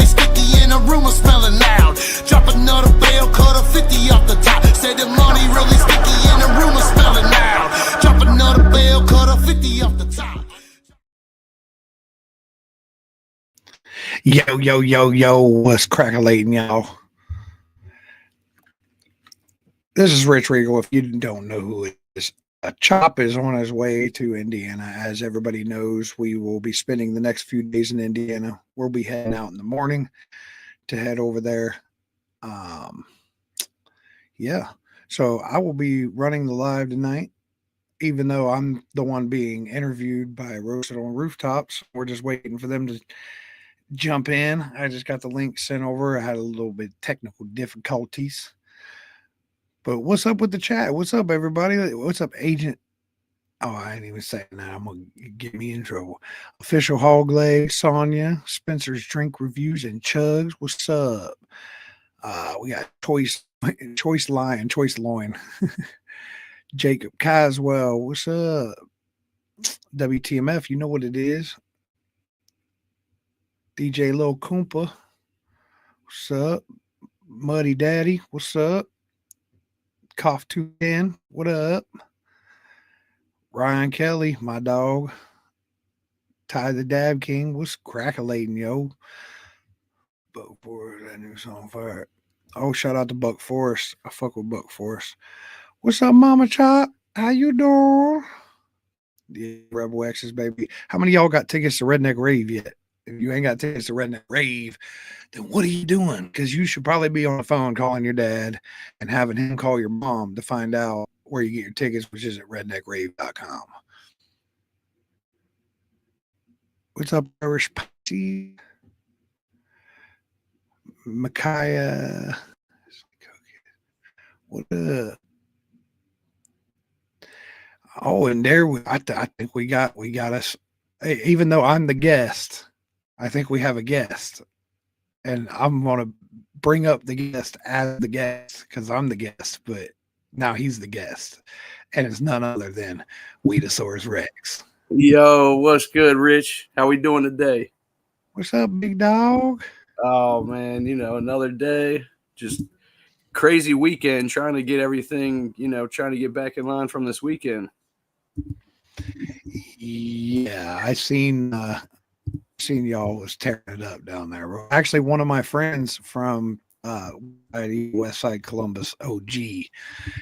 really sticky and the room was smelling loud. Drop another bell, cut a 50 off the top. Said the money really sticky and the room was smelling loud. Drop another bell, cut a 50 off the top. Yo, what's crackalating, y'all? This is Rich Regal. If you don't know who it is, Chop is on his way to Indiana. As everybody knows, we will be spending the next few days in Indiana. We'll be heading out in the morning to head over there. Yeah. So I will be running the live tonight, even though I'm the one being interviewed by Roasted on Rooftops. We're just waiting for them to jump in. I just got the link sent over. I had a little bit of technical difficulties. But what's up with the chat? What's up, everybody? What's up, Agent? Oh, I ain't even saying that. I'm going to get me in trouble. Official Hog Leg, Sonya, Spencer's Drink Reviews and Chugs. What's up? We got Choice Lion, Choice Loin. Jacob Caswell. What's up? WTMF, you know what it is. DJ Lil Koompa. What's up? Muddy Daddy. What's up? Cough 210, what up? Ryan Kelly, my dog. Ty the Dab King, what's crackalating, yo? Buck Forest, that new song fire. Oh, shout out to Buck Forest. I fuck with Buck Forest. What's up, Mama Chop? How you doing? Yeah, Rebel X's, baby. How many of y'all got tickets to Redneck Rave yet? If you ain't got tickets to Redneck Rave, then what are you doing? Because you should probably be on the phone calling your dad and having him call your mom to find out where you get your tickets, which is at redneckrave.com. What's up, Irish Patty? Micaiah. What up? Oh, and there I think we got us. Even though I'm the guest, I think we have a guest. And I'm going to bring up the guest as the guest because I'm the guest, but now he's the guest. And it's none other than Weedasaurus Rex. Yo, what's good, Rich? How we doing today? What's up, big dog? Oh, man, another day. Just crazy weekend trying to get everything, trying to get back in line from this weekend. Yeah, I seen y'all was tearing it up down there. Actually, one of my friends from West Side Columbus, OG, he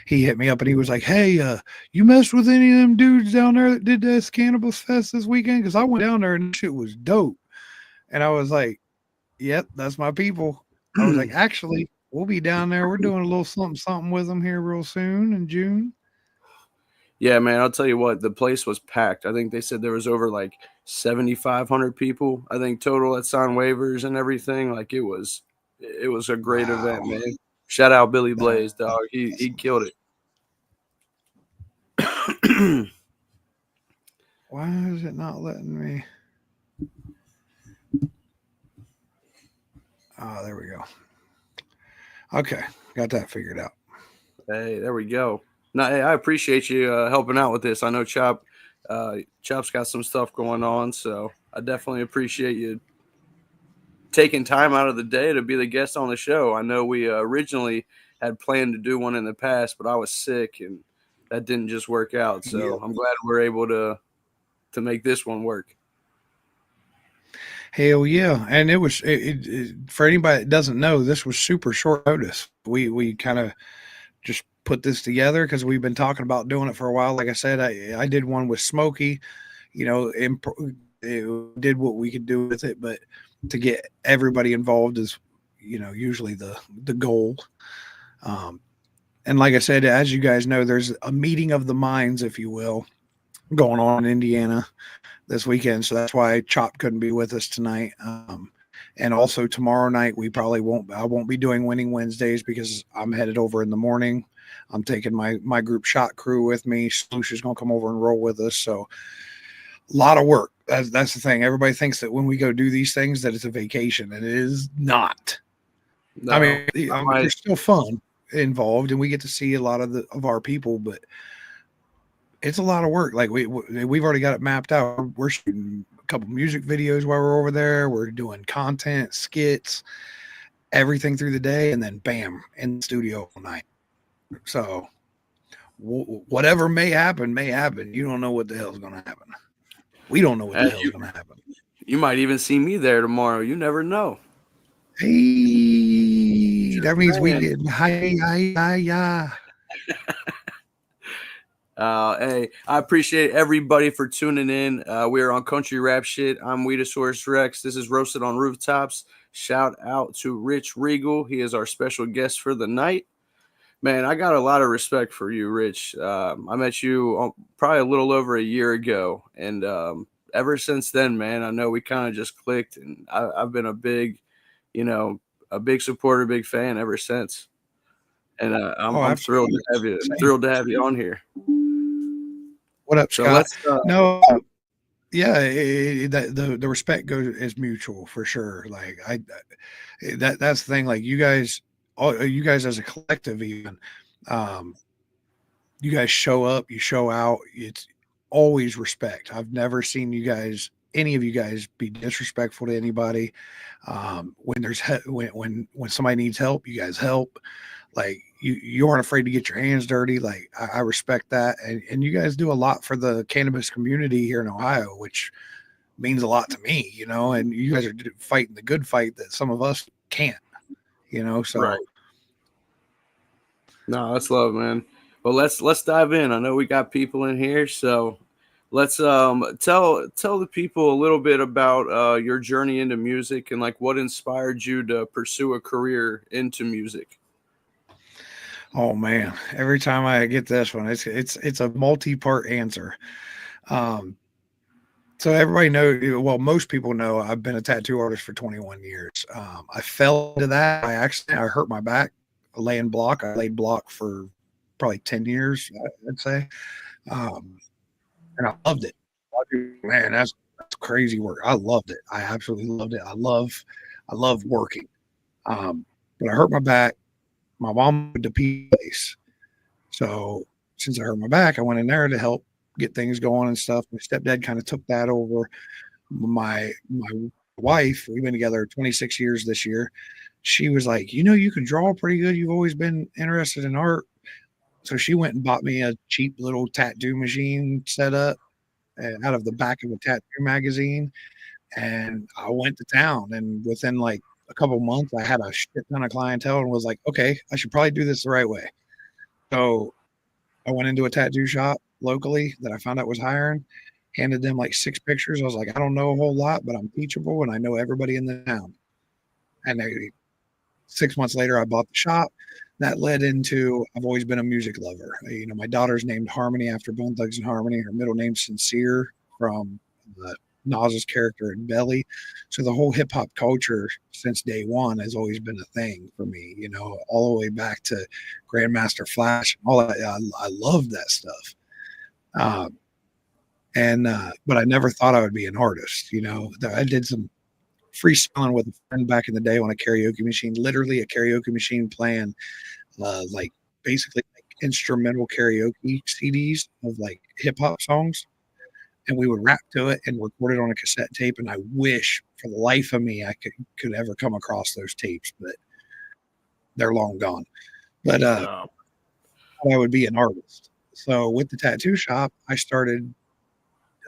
hit me up and he was like, "Hey, you messed with any of them dudes down there that did this Cannabis Fest this weekend? Because I went down there and shit was dope." And I was like, "Yep, that's my people." I was like, "Actually, we'll be down there. We're doing a little something with them here real soon in June." Yeah, man, I'll tell you what, the place was packed. I think they said there was over like 7,500 people, I think, total that signed waivers and everything. Like it was a great event, man. Shout out Billy Blaze, dog. He killed it. Why is it not letting me? Oh, there we go. Okay, got that figured out. Hey, there we go. No, hey, I appreciate you helping out with this. I know Chop's got some stuff going on, so I definitely appreciate you taking time out of the day to be the guest on the show. I know we originally had planned to do one in the past, but I was sick and that didn't just work out. So yeah. I'm glad we're able to make this one work. Hell yeah. And it was for anybody that doesn't know, this was super short notice. We kind of just put this together because we've been talking about doing it for a while. Like I said, I did one with Smokey, it did what we could do with it, but to get everybody involved is, usually the goal. And like I said, as you guys know, there's a meeting of the minds, if you will, going on in Indiana this weekend. So that's why Chop couldn't be with us tonight. And also tomorrow night, I won't be doing Winning Wednesdays because I'm headed over in the morning. I'm taking my group shot crew with me. Sloosh is going to come over and roll with us. So a lot of work. That's the thing. Everybody thinks that when we go do these things that it's a vacation, and it is not. No, I mean, there's still fun involved, and we get to see a lot of our people, but it's a lot of work. Like we've already got it mapped out. We're shooting a couple music videos while we're over there. We're doing content, skits, everything through the day, and then bam, in the studio all night. So whatever may happen, may happen. You don't know what the hell's going to happen. We don't know what the hell's going to happen. You might even see me there tomorrow. You never know. Hey, that means we did. Hi. Hey, I appreciate everybody for tuning in. We are on Country Rap Shit. I'm Weedasaurus Rex. This is Roasted on Rooftops. Shout out to Rich Regal. He is our special guest for the night. Man, I got a lot of respect for you, Rich. I met you probably a little over a year ago. And ever since then, man, I know we kind of just clicked. And I've been a big supporter, big fan ever since. And I'm thrilled to have you. Thrilled to have you on here. What up, So Scott? No, yeah, the respect is mutual for sure. Like that's the thing. Like you guys as a collective, even, you guys show up, you show out. It's always respect. I've never seen any of you guys be disrespectful to anybody. When there's when somebody needs help, you guys help. Like you aren't afraid to get your hands dirty. Like I respect that. And you guys do a lot for the cannabis community here in Ohio, which means a lot to me, and you guys are fighting the good fight that some of us can't, so. Right. No, that's love, man. Well, let's dive in. I know we got people in here, so let's tell the people a little bit about your journey into music and like what inspired you to pursue a career into music. Oh man, every time I get this one, it's a multi-part answer. So everybody knows, most people know I've been a tattoo artist for 21 years. I fell into that by accident. I hurt my back laying block. I laid block for probably 10 years, I'd say. And I loved it. Man, that's crazy work. I loved it. I absolutely loved it. I love working. But I hurt my back. My mom moved to place. So since I hurt my back, I went in there to help get things going and stuff. My stepdad kind of took that over. My wife, we've been together 26 years this year. She was like, you can draw pretty good. You've always been interested in art. So she went and bought me a cheap little tattoo machine set up out of the back of a tattoo magazine. And I went to town, and within like a couple months, I had a shit ton of clientele and was like, okay, I should probably do this the right way. So I went into a tattoo shop locally that I found out was hiring, handed them like 6 pictures. I was like, I don't know a whole lot, but I'm teachable and I know everybody in the town. And 6 months later, I bought the shop. That led into, I've always been a music lover. My daughter's named Harmony after Bone Thugs and Harmony. Her middle name's Sincere from Nas's character in Belly. So the whole hip hop culture since day one has always been a thing for me, all the way back to Grandmaster Flash and all that. I love that stuff. But I never thought I would be an artist. I did some freestyling with a friend back in the day on a karaoke machine, literally a karaoke machine playing like basically like instrumental karaoke CDs of like hip hop songs. And we would rap to it and record it on a cassette tape. And I wish for the life of me I could ever come across those tapes, but they're long gone. But I would be an artist. So with the tattoo shop, I started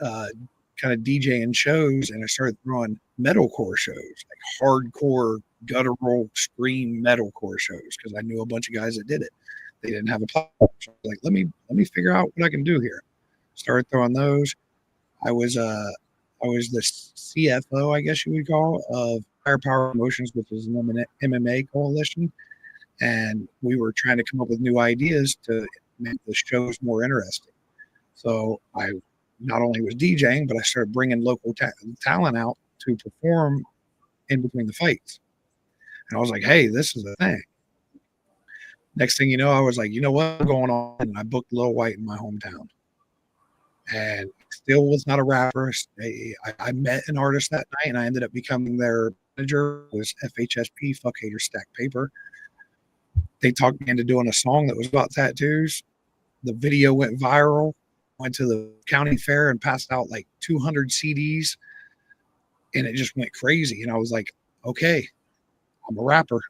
kind of DJing shows, and I started throwing metalcore shows, like hardcore, guttural, scream metalcore shows, because I knew a bunch of guys that did it. They didn't have a platform. So I was like, let me figure out what I can do here. Started throwing those. I was the CFO, I guess you would call, of Higher Power Promotions, which is an MMA coalition, and we were trying to come up with new ideas to make the shows more interesting. So I not only was DJing, but I started bringing local talent out to perform in between the fights. And I was like, hey, this is a thing. Next thing you know, I was like, what's going on? And I booked Lil White in my hometown. And still was not a rapper. I met an artist that night, and I ended up becoming their manager. It was FHSP, Fuck Hater Stack Paper. They talked me into doing a song that was about tattoos. The video went viral. Went to the county fair and passed out like 200 CDs and it just went crazy. And I was like, okay, I'm a rapper.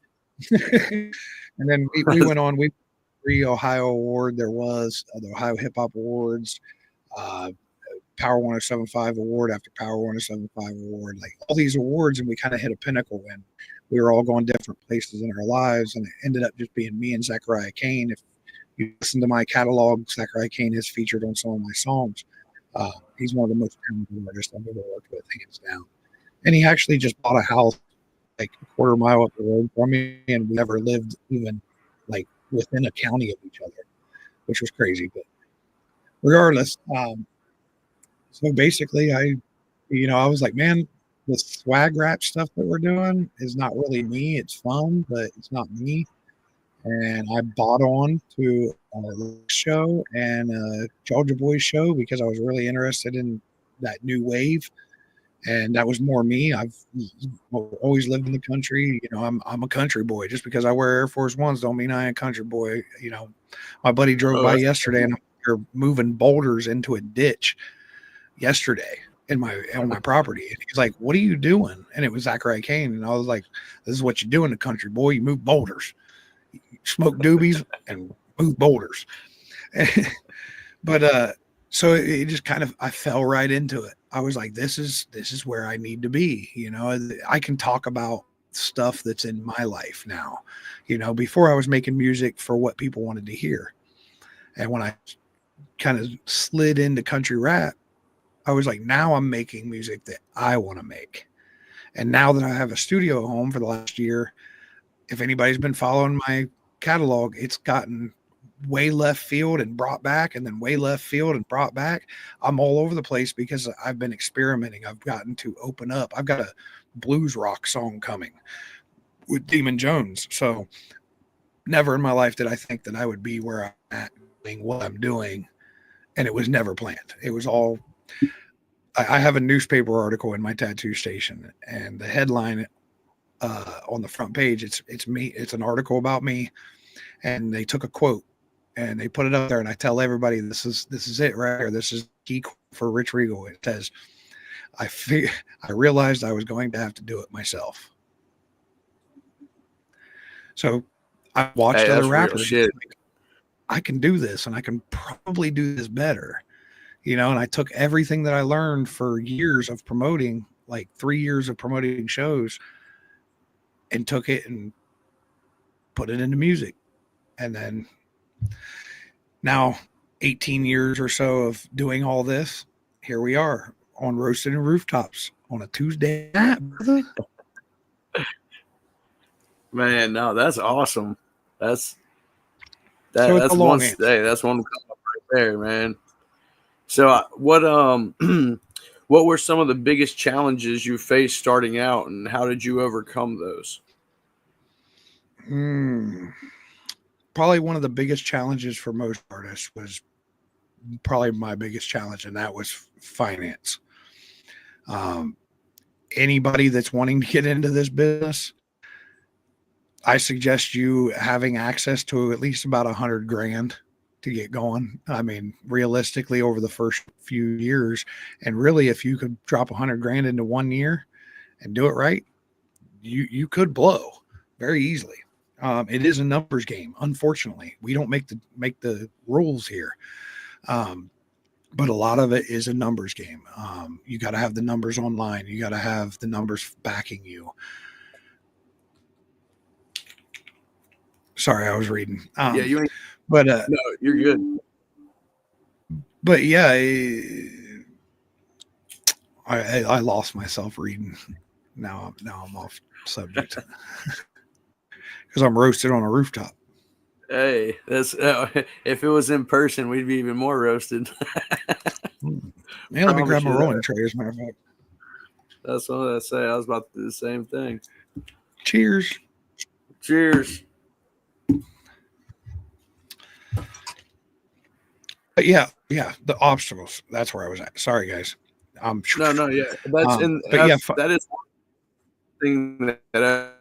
And then we went on. We Ohio Award. There was the Ohio Hip Hop Awards, uh, Power 107.5 Award after Power 107.5 Award, like all these awards, and we kind of hit a pinnacle when we were all going different places in our lives, and it ended up just being me and Zachariah Kane. If you listen to my catalog, Zachariah Kane is featured on some of my songs. He's one of the most talented artists I've ever worked with, hands down. And he actually just bought a house like a quarter mile up the road from me, and we never lived even like within a county of each other, which was crazy. But regardless, so basically I was like, man, the swag rap stuff that we're doing is not really me. It's fun, but it's not me. And I bought on to a show and a Georgia Boys show because I was really interested in that new wave, and that was more me. I've always lived in the country. I'm a country boy. Just because I wear Air Force Ones don't mean I ain't a country boy. My buddy drove by yesterday, and they're moving boulders into a ditch yesterday on my property. And he's like, "What are you doing?" And it was Zachariah Kane, and I was like, "This is what you do in the country, boy. You move boulders, you smoke doobies, and move boulders." But so it just kind of, I fell right into it. I was like, this is where I need to be. I can talk about stuff that's in my life now. Before I was making music for what people wanted to hear. And when I kind of slid into country rap, I was like, now I'm making music that I want to make. And now that I have a studio at home for the last year, if anybody's been following my catalog, it's gotten way left field and brought back, and then way left field and brought back. I'm all over the place because I've been experimenting. I've gotten to open up. I've got a blues rock song coming with Demon Jones. So never in my life did I think that I would be where I'm at doing what I'm doing. And it was never planned. It was all, I have a newspaper article in my tattoo station, and the headline on the front page, it's me. It's an article about me. And they took a quote and they put it up there, and I tell everybody, this is it right here. This is key for Rich Regal. It says, I realized I was going to have to do it myself. So I watched other rappers. Like, I can do this, and I can probably do this better. And I took everything that I learned for years of promoting, like 3 years of promoting shows, and took it and put it into music. And then now 18 years or so of doing all this, here we are on Roasted and Rooftops on a Tuesday night. Man, no, that's awesome. That's one day. That's one right there, man. So what were some of the biggest challenges you faced starting out, and how did you overcome those? Probably one of the biggest challenges for most artists was probably my biggest challenge, and that was finance. Anybody that's wanting to get into this business, I suggest you having access to at least about $100,000 to get going. I mean, realistically, over the first few years, and really, if you could drop $100,000 into 1 year and do it right, you could blow very easily. It is a numbers game. Unfortunately, we don't make the rules here. But a lot of it is a numbers game. You got to have the numbers online. You got to have the numbers backing you. Sorry, I was reading. Yeah, you ain't. But no, you're good. But yeah, I lost myself reading. Now I'm off subject because I'm roasted on a rooftop. Hey, that's if it was in person, we'd be even more roasted. Yeah, let me grab my rolling tray, as a matter of fact. That's what I say. I was about to do the same thing. Cheers. Cheers. But yeah, the obstacles. That's where I was at. Sorry, guys. No, yeah. That is one thing that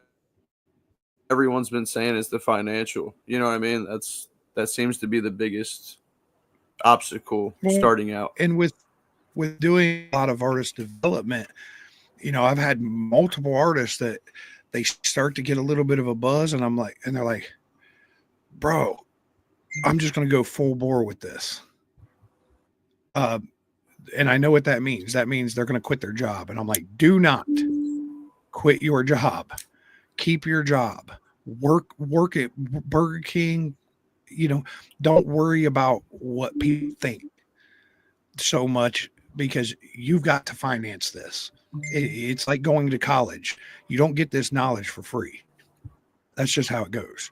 everyone's been saying is the financial. You know what I mean? That seems to be the biggest obstacle starting out. And with doing a lot of artist development, I've had multiple artists that they start to get a little bit of a buzz, and they're like, bro, I'm just going to go full bore with this. And I know what that means. That means they're going to quit their job. And I'm like, do not quit your job. Keep your job. Work at Burger King. Don't worry about what people think so much, because you've got to finance this. It's like going to college. You don't get this knowledge for free. That's just how it goes.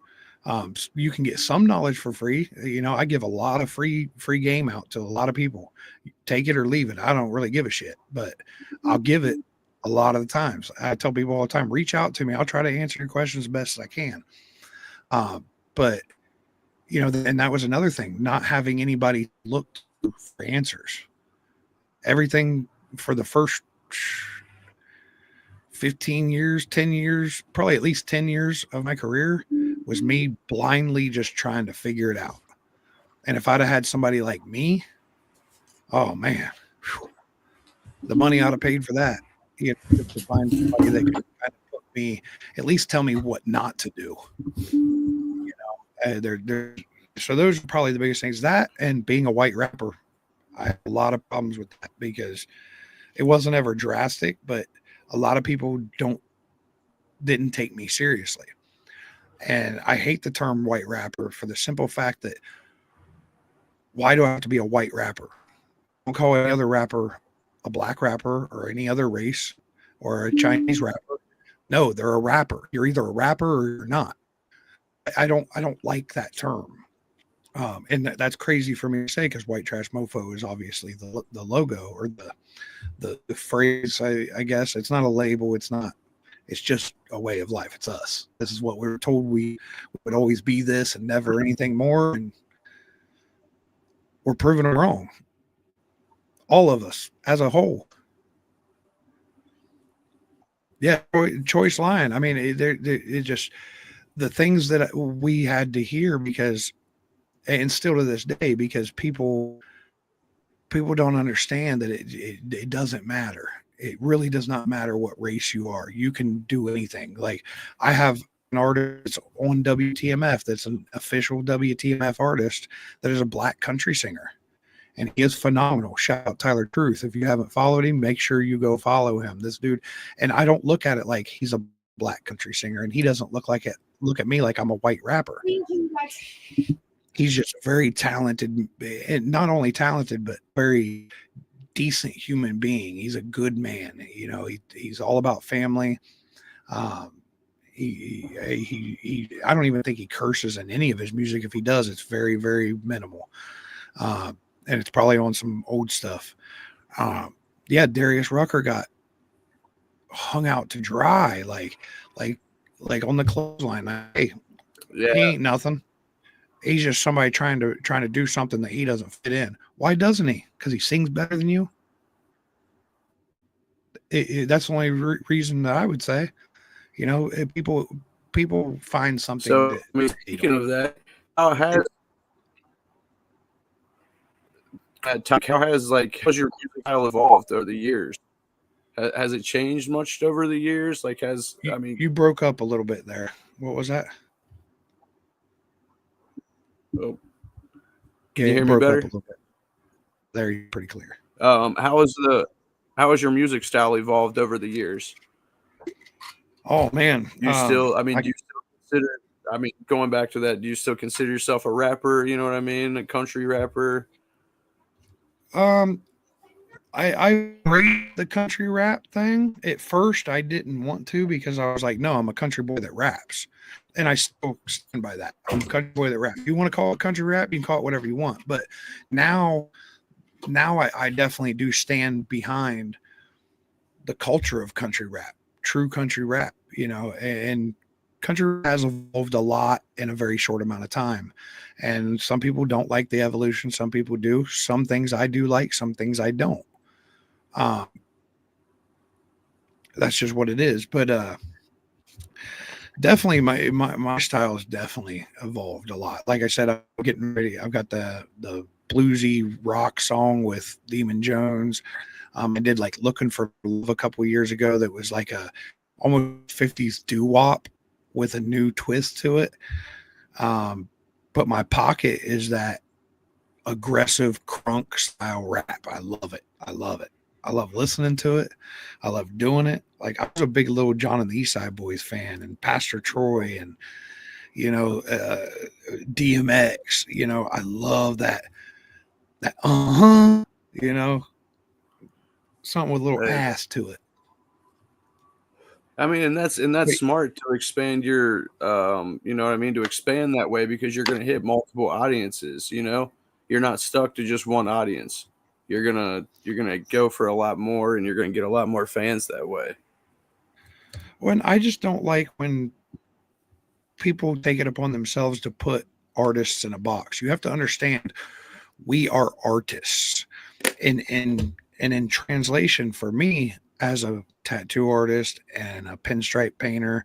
You can get some knowledge for free. I give a lot of free game out to a lot of people. Take it or leave it. I don't really give a shit, but I'll give it a lot of the times. I tell people all the time, reach out to me. I'll try to answer your questions as best as I can. But and that was another thing, not having anybody look for answers. Everything for the first 15 years, 10 years, probably at least 10 years of my career was me blindly just trying to figure it out. And if I'd have had somebody like me, oh man, the money I'd have paid for that. To find somebody that could kind of put me, at least tell me what not to do. So those are probably the biggest things. That and being a white rapper, I have a lot of problems with that, because it wasn't ever drastic, but a lot of people didn't take me seriously. And I hate the term white rapper for the simple fact that, why do I have to be a white rapper? Don't call any other rapper a black rapper or any other race or a Chinese rapper. No, they're a rapper. You're either a rapper or you're not. I don't like that term. And that's crazy for me to say, because White Trash Mofo is obviously the logo, or the phrase. I guess it's not a label. It's just a way of life. It's us. This is what we were told. We would always be this and never anything more. And we're proving it wrong. All of us as a whole. Yeah. Choice line. I mean, it just, the things that we had to hear, because, and still to this day, because people don't understand that it doesn't matter. It really does not matter what race you are. You can do anything. Like, I have an artist on WTMF that's an official WTMF artist that is a black country singer, and he is phenomenal. Shout out Tyler Truth. If you haven't followed him, make sure you go follow him. This dude, and I don't look at it like he's a black country singer, and he doesn't look at me like I'm a white rapper. He's just very talented, and not only talented, but very decent human being. He's a good man. He's all about family. He I don't even think he curses in any of his music. If he does, it's very, very minimal. And it's probably on some old stuff. Darius Rucker got hung out to dry, like on the clothesline. Hey, he ain't nothing. He's just somebody trying to do something that he doesn't fit in. Why doesn't he? Because he sings better than you. That's the only reason that I would say. People find something. So, speaking of that, how has how's your music style evolved over the years? Has it changed much over the years? You broke up a little bit there. What was that? Oh, can you hear me better? Up a little bit. There, you're pretty clear. How has your music style evolved over the years? Oh man, do you still consider? Going back to that, do you still consider yourself a rapper? You know what I mean, a country rapper. I rate the country rap thing. At first, I didn't want to, because I was like, no, I'm a country boy that raps. And I still stand by that. I'm a country boy that raps. If you want to call it country rap, you can call it whatever you want. But now I definitely do stand behind the culture of country rap, true country rap, and country has evolved a lot in a very short amount of time. And some people don't like the evolution. Some people do. Some things I do like, some things I don't. That's just what it is. But definitely my style has definitely evolved a lot. Like I said, I'm getting ready. I've got the bluesy rock song with Demon Jones. I did like Looking for Love a couple years ago. That was like a almost 50s doo-wop with a new twist to it. But my pocket is that aggressive crunk style rap. I love it. I love it. I love listening to it. I love doing it. Like I was a big Little John and the East Side Boys fan, and Pastor Troy, and DMX. I love that. That something with a little Right. ass to it. I mean, and that's Wait, smart to expand your, you know what I mean, to expand that way because you're going to hit multiple audiences. You're not stuck to just one audience. You're gonna go for a lot more, and you're gonna get a lot more fans that way. when I just don't like when people take it upon themselves to put artists in a box. You have to understand we are artists. And in translation for me as a tattoo artist and a pinstripe painter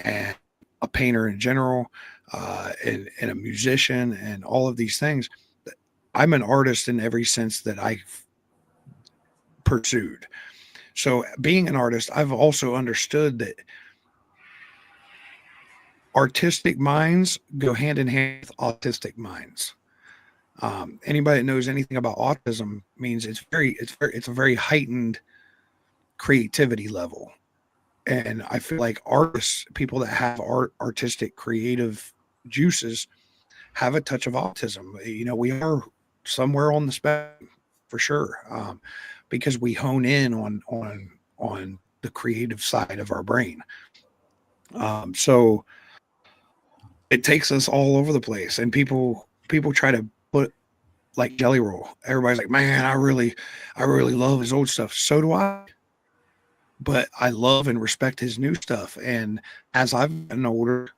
and a painter in general, and a musician and all of these things, I'm an artist in every sense that I've pursued. So being an artist, I've also understood that artistic minds go hand in hand with autistic minds. Anybody that knows anything about autism means it's a very heightened creativity level. And I feel like artists, people that have artistic, creative juices, have a touch of autism. We are somewhere on the spectrum for sure, because we hone in on the creative side of our brain. So it takes us all over the place, and people try to put like Jelly Roll. Everybody's like, man, I really love his old stuff. So do I. But I love and respect his new stuff. And as I've gotten older,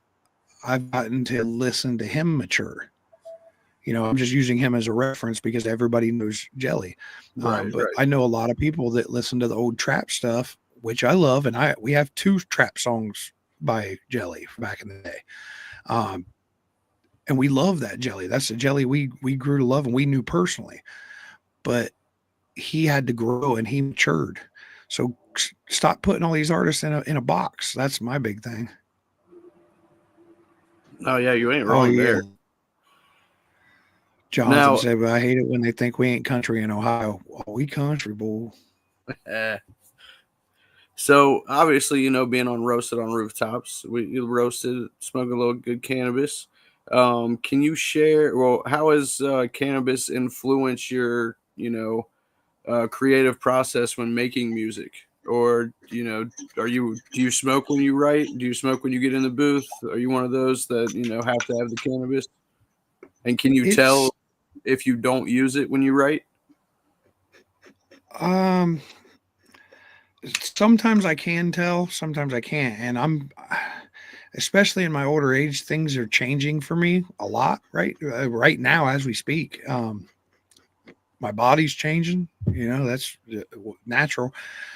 I've gotten to listen to him mature. I'm just using him as a reference because everybody knows Jelly. Right, But right. I know a lot of people that listen to the old trap stuff, which I love. And we have 2 trap songs by Jelly from back in the day. Um, and we love that Jelly. That's the Jelly we grew to love and we knew personally. But he had to grow and he matured. So stop putting all these artists in a box. That's my big thing. Oh yeah, you ain't Oh wrong yeah. there. Jonathan Now, said, but I hate it when they think we ain't country in Ohio. Oh, we country, bull. eh, so obviously, being on Roasted on Rooftops, you roasted, smoke a little good cannabis. Can you share? Well, how has cannabis influenced your, creative process when making music? Or, do you smoke when you write? Do you smoke when you get in the booth? Are you one of those that, have to have the cannabis? And can you It's tell if you don't use it when you write? um sometimes I can tell, sometimes I can't. And I'm especially in my older age, things are changing for me a lot right now as we speak. My body's changing, that's natural.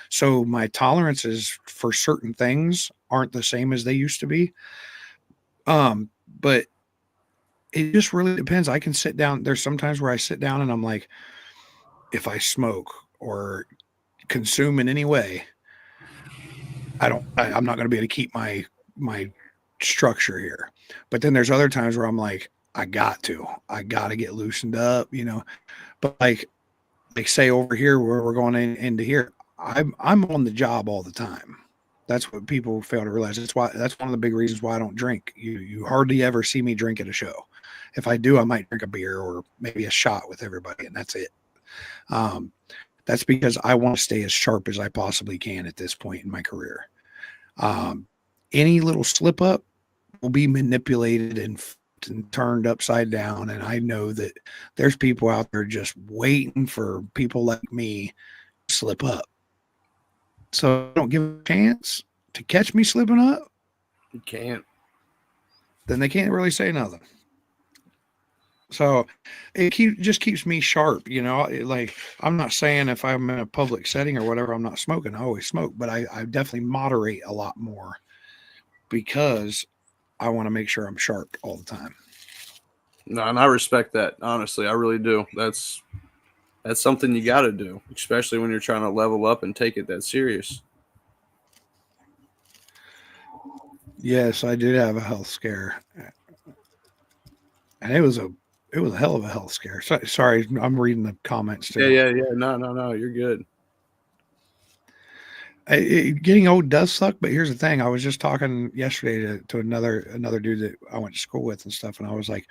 So my tolerances for certain things aren't the same as they used to be. But it just really depends. I can sit down. There's sometimes where I sit down and I'm like, if I smoke or consume in any way, I'm not going to be able to keep my structure here. But then there's other times where I'm like, I got to get loosened up. But like say over here where we're going into here, I'm on the job all the time. That's what people fail to realize. That's one of the big reasons why I don't drink. You hardly ever see me drink at a show. If I do, I might drink a beer or maybe a shot with everybody, and that's it. Um, that's because I want to stay as sharp as I possibly can at this point in my career. Um, any little slip up will be manipulated and turned upside down. And I know that there's people out there just waiting for people like me to slip up. So don't give a chance to catch me slipping up, You can't. then they can't really say nothing. So just keeps me sharp, like I'm not saying if I'm in a public setting or whatever, I'm not smoking. I always smoke, but I definitely moderate a lot more because I want to make sure I'm sharp all the time. No, and I respect that. Honestly, I really do. That's something you got to do, especially when you're trying to level up and take it that serious. Yes, I did have a health scare, and it was a hell of a health scare. Sorry, I'm reading the comments Yeah, too. yeah, yeah. No. You're good. Getting old does suck, but here's the thing. I was just talking yesterday to another dude that I went to school with and stuff, and I was like,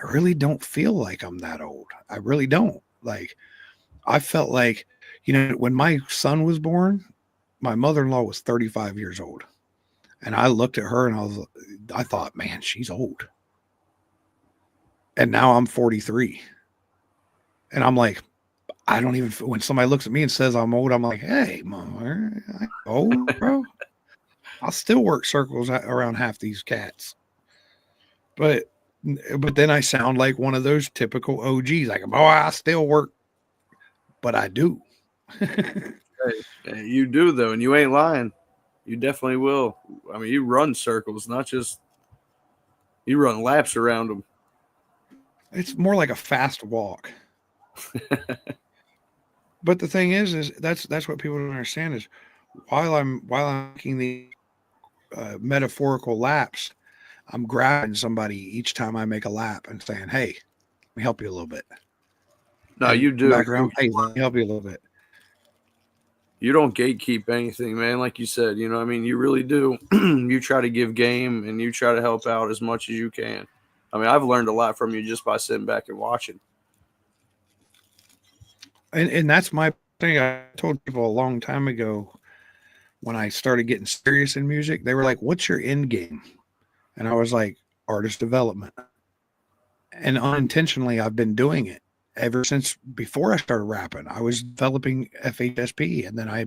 I really don't feel like I'm that old. I really don't. Like, I felt like, when my son was born, my mother-in-law was 35 years old. And I looked at her and I thought, man, she's old. And now I'm 43. And I'm like, I don't even, when somebody looks at me and says I'm old, I'm like, hey, mom, I'm old, bro. I'll still work circles around half these cats. But then I sound like one of those typical OGs, like, oh, I still work, but I do. Hey, you do though, and you ain't lying. You definitely will. I mean, you run circles, not just you run laps around them. It's more like a fast walk. But the thing is that's what people don't understand is while I'm making the metaphorical laps, I'm grabbing somebody each time I make a lap and saying, "Hey, let me help you a little bit." No, And you do. back around, hey, let me help you a little bit. You don't gatekeep anything, man. Like you said, you know, I mean, you really do. You try to give game and you try to help out as much as you can. I mean, I've learned a lot from you just by sitting back and watching. And that's my thing. I told people a long time ago when I started getting serious in music, they were like, "What's your end game?" And I was like, "Artist development." And unintentionally, I've been doing it ever since before I started rapping. I was developing FHSP, and then I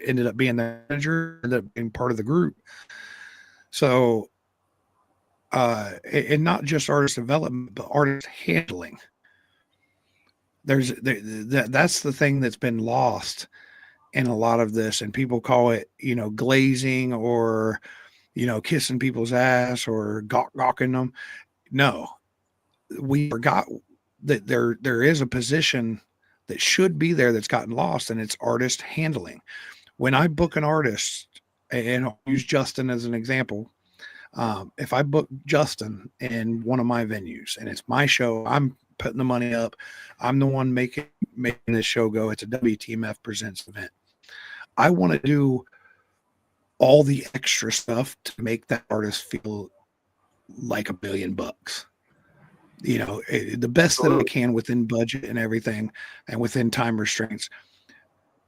ended up being the manager, ended up being part of the group. So, and not just artist development, but artist handling. That's the thing that's been lost in a lot of this, and people call it, glazing or, kissing people's ass or gawking them. No, we forgot that there is a position that should be there that's gotten lost, and it's artist handling. When I book an artist, and I'll use Justin as an example, if I book Justin in one of my venues and it's my show, I'm putting the money up. I'm the one making this show go. It's a WTMF Presents event. I want to do all the extra stuff to make that artist feel like $1 billion. The best that I can within budget and everything and within time restraints.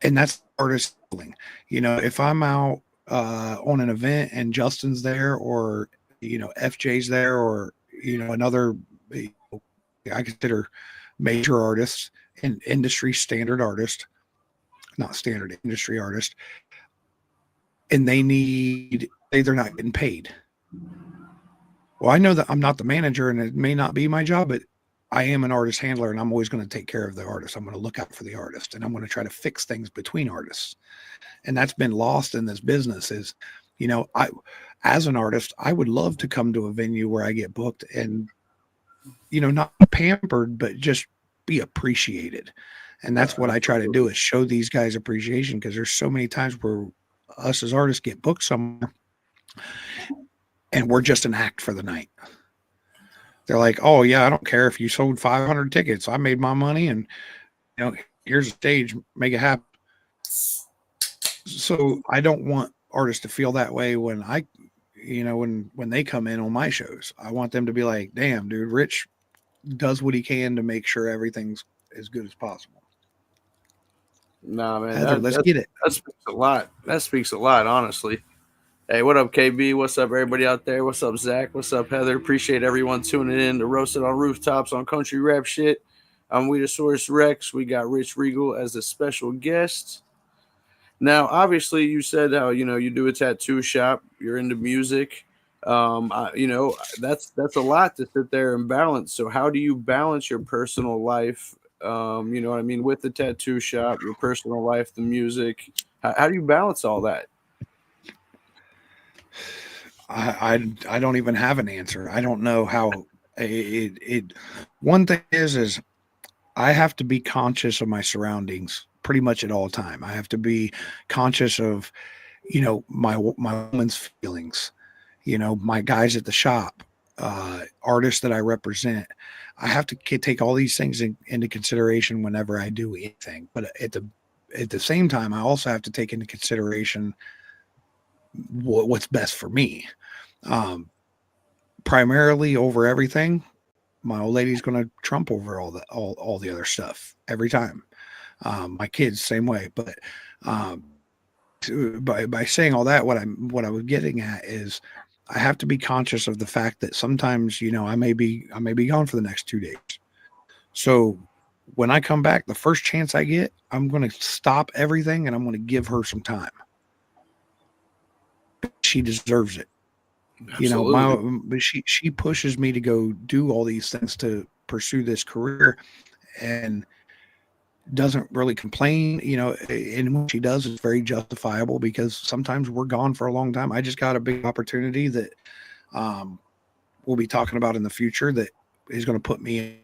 And that's artist handling. If I'm out on an event and Justin's there or, FJ's there or, another, I consider major artists and industry standard artist, not standard industry artist, and they're not getting paid. Well, I know that I'm not the manager and it may not be my job, but I am an artist handler and I'm always going to take care of the artist. I'm going to look out for the artist and I'm going to try to fix things between artists. And that's been lost in this business is, as an artist, I would love to come to a venue where I get booked and, not pampered, but just be appreciated. And that's what I try to do is show these guys appreciation because there's so many times where us as artists get booked somewhere and we're just an act for the night. They're like, oh yeah, I don't care if you sold 500 tickets. I made my money and, here's a stage, make it happen. So I don't want artists to feel that way when when they come in on my shows. I want them to be like, damn, dude, Rich does what he can to make sure everything's as good as possible. Nah, man, Heather, let's get it. That speaks a lot. That speaks a lot, honestly. Hey, what up, KB? What's up, everybody out there? What's up, Zach? What's up, Heather? Appreciate everyone tuning in to Roasted on Rooftops on Country Rap Shit. I'm Weedasaurus Rex. We got Rich Regal as a special guest. Now, obviously, you said how you do a tattoo shop. You're into music. That's a lot to sit there and balance. So, how do you balance your personal life? You know what I mean, with the tattoo shop, your personal life, the music. How do you balance all that? I don't even have an answer. I don't know how it one thing is I have to be conscious of my surroundings pretty much at all time. I have to be conscious of, my woman's feelings, my guys at the shop, artists that I represent. I have to take all these things into consideration whenever I do anything. But at the same time, I also have to take into consideration what's best for me. Um, Primarily over everything, my old lady's going to trump over all the other stuff every time. My kids, same way. But um, by saying all that, what I was getting at is I have to be conscious of the fact that sometimes, I may be gone for the next 2 days. So when I come back, the first chance I get, I'm going to stop everything and I'm going to give her some time. She deserves it. Absolutely. But she pushes me to go do all these things to pursue this career, and doesn't really complain, and when she does, it's very justifiable because sometimes we're gone for a long time. I just got a big opportunity that we'll be talking about in the future that is going to put me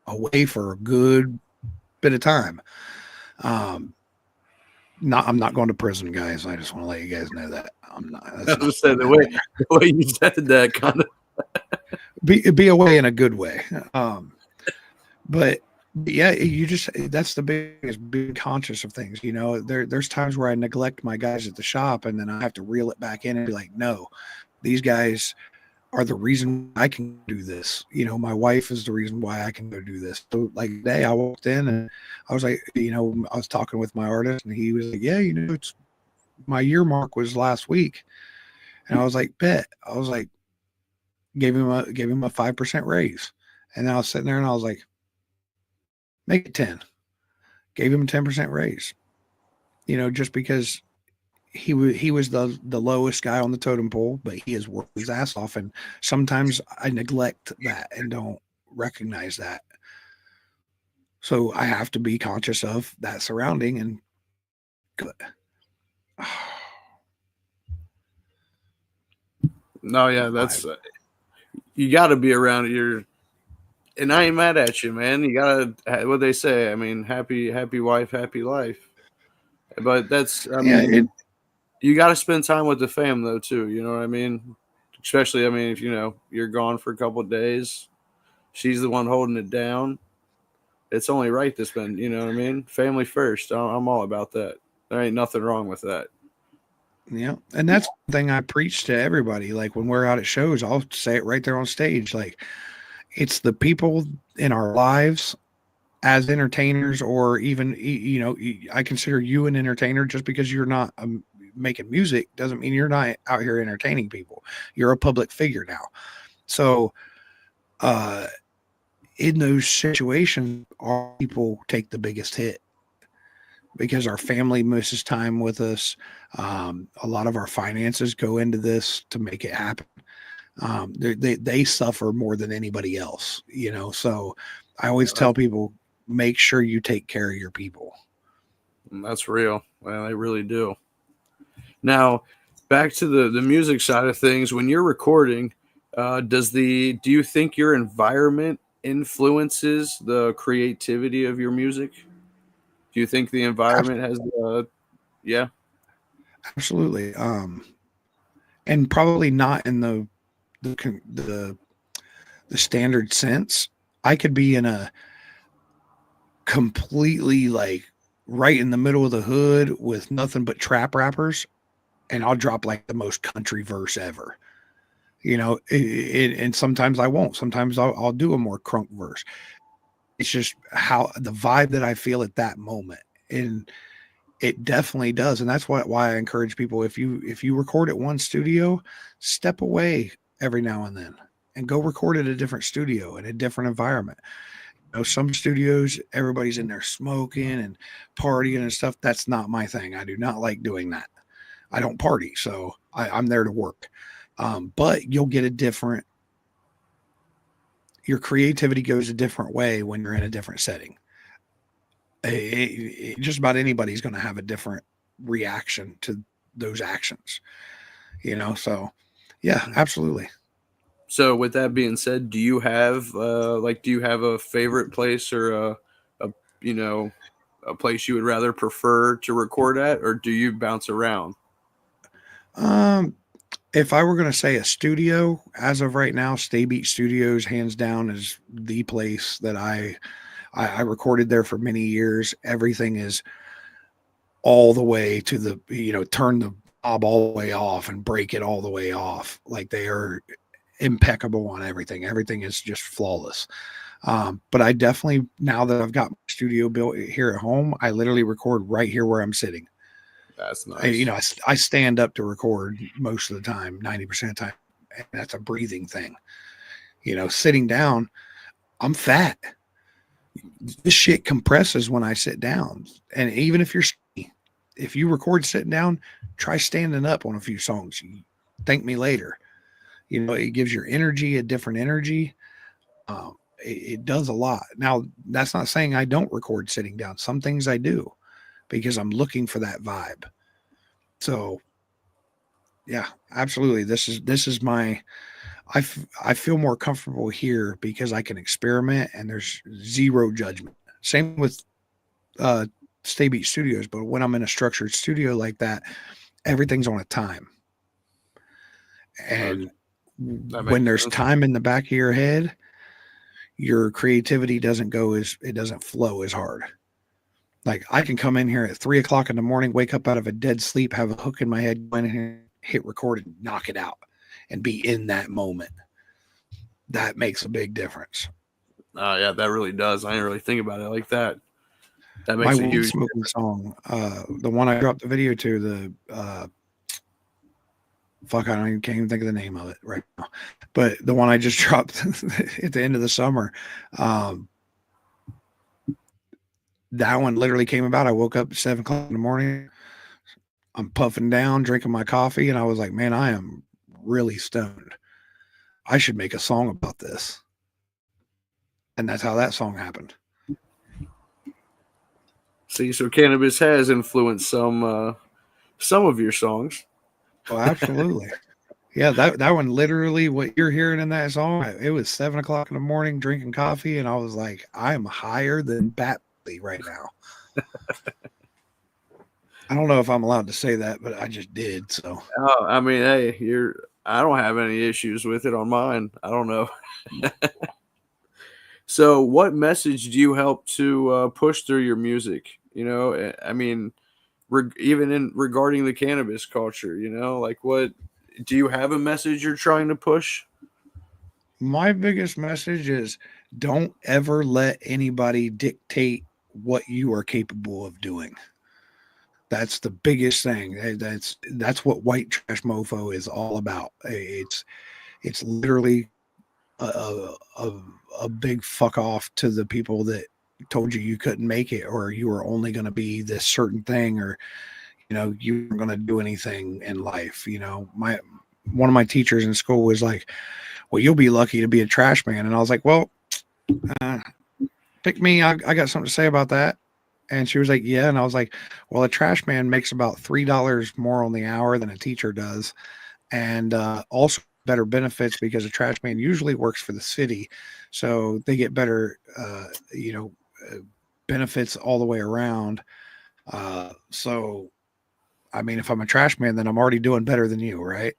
away for a good bit of time. I'm not going to prison, guys. I just want to let you guys know that I'm not. I That's was not just saying the way you said that kind of. be away in a good way. But yeah, that's the biggest, being conscious of things. There's times where I neglect my guys at the shop, and then I have to reel it back in and be like, no, these guys are the reason I can do this. My wife is the reason why I can go do this. So like today I walked in and I was like, I was talking with my artist and he was like, yeah, it's my year mark was last week. And I was like, bet. I was like, gave him a 5% raise. And then I was sitting there and I was like, make it 10. Gave him a 10% raise. Just because he was the lowest guy on the totem pole, but he has worked his ass off, and sometimes I neglect that and don't recognize that. So I have to be conscious of that surrounding and good. No, yeah, that's you got to be around your. And I ain't mad at you, man. You gotta what they say. I mean, happy wife, happy life. But that's, I Yeah, mean, you got to spend time with the fam though too. You know what I mean? Especially, I mean, if you're gone for a couple of days, she's the one holding it down. It's only right to spend. You know what I mean? Family first. I'm all about that. There ain't nothing wrong with that. yeah, and that's the thing I preach to everybody. Like when we're out at shows, I'll say it right there on stage. Like it's the people in our lives as entertainers, or even I consider you an entertainer. Just because you're not making music doesn't mean you're not out here entertaining people. You're a public figure now. So in those situations, our people take the biggest hit because our family misses time with us. A lot of our finances go into this to make it happen. They suffer more than anybody else, so I always tell people, make sure you take care of your people. That's real. Well, they really do. Now, back to the music side of things. When you're recording, do you think your environment influences the creativity of your music? Do you think the environment has yeah? Absolutely. And probably not in the the standard sense. I could be in a completely like right in the middle of the hood with nothing but trap rappers, and I'll drop like the most country verse ever. And sometimes I won't. Sometimes I'll do a more crunk verse. It's just how the vibe that I feel at that moment, and it definitely does. And that's why I encourage people, if you record at one studio, step away every now and then and go record at a different studio in a different environment. Some studios, everybody's in there smoking and partying and stuff. That's not my thing. I do not like doing that. I don't party, so I'm there to work. But you'll get your creativity goes a different way when you're in a different setting. Just about anybody's going to have a different reaction to those actions, so yeah, absolutely. So with that being said, do you have a favorite place or a a place you would rather prefer to record at, or do you bounce around? If I were going to say a studio, as of right now, Stay Beat Studios, hands down, is the place that I recorded there for many years. Everything is all the way to the, turn the knob all the way off and break it all the way off. Like they are impeccable on everything. Everything is just flawless. But I definitely, now that I've got my studio built here at home, I literally record right here where I'm sitting. That's nice. I stand up to record most of the time, 90% of the time. And that's a breathing thing. Sitting down, I'm fat. This shit compresses when I sit down. And even if you record sitting down, try standing up on a few songs. You thank me later. It gives your energy a different energy. It does a lot. Now, that's not saying I don't record sitting down. Some things I do because I'm looking for that vibe. So, yeah, absolutely. This is my. I feel more comfortable here because I can experiment and there's zero judgment. Same with Stay Beat Studios, but when I'm in a structured studio like that, everything's on a time. And when there's time in the back of your head, your creativity doesn't flow as hard. Like I can come in here at 3:00 in the morning, wake up out of a dead sleep, have a hook in my head, go in here, hit record and knock it out and be in that moment. That makes a big difference. Yeah, that really does. I didn't really think about it like that. That My makes a weed huge smoking song, the one I dropped the video to, I can't even think of the name of it right now, but the one I just dropped at the end of the summer, that one literally came about. I woke up at 7:00 in the morning. I'm puffing down, drinking my coffee, and I was like, man, I am really stoned. I should make a song about this. And that's how that song happened. See, so cannabis has influenced some of your songs. Oh, absolutely. Yeah, that one literally, what you're hearing in that song, it was 7:00 in the morning drinking coffee, and I was like, I'm higher than Batley right now. I don't know if I'm allowed to say that, but I just did. So, oh, I mean, hey, I don't have any issues with it on mine. I don't know. So, what message do you help to push through your music? I mean, even regarding the cannabis culture, like what do you have a message you're trying to push? my biggest message is don't ever let anybody dictate what you are capable of doing. That's the biggest thing. That's what white trash mofo is all about. It's literally a big fuck off to the people that told you couldn't make it, or you were only going to be this certain thing, or you weren't going to do anything in life. One of my teachers in school was like, well, you'll be lucky to be a trash man. And I was like, well, pick me. I got something to say about that. And she was like, yeah. And I was like, well, a trash man makes about $3 more on the hour than a teacher does. And also better benefits because a trash man usually works for the city. So they get better, benefits all the way around. So, I mean, if I'm a trash man, then I'm already doing better than you, right?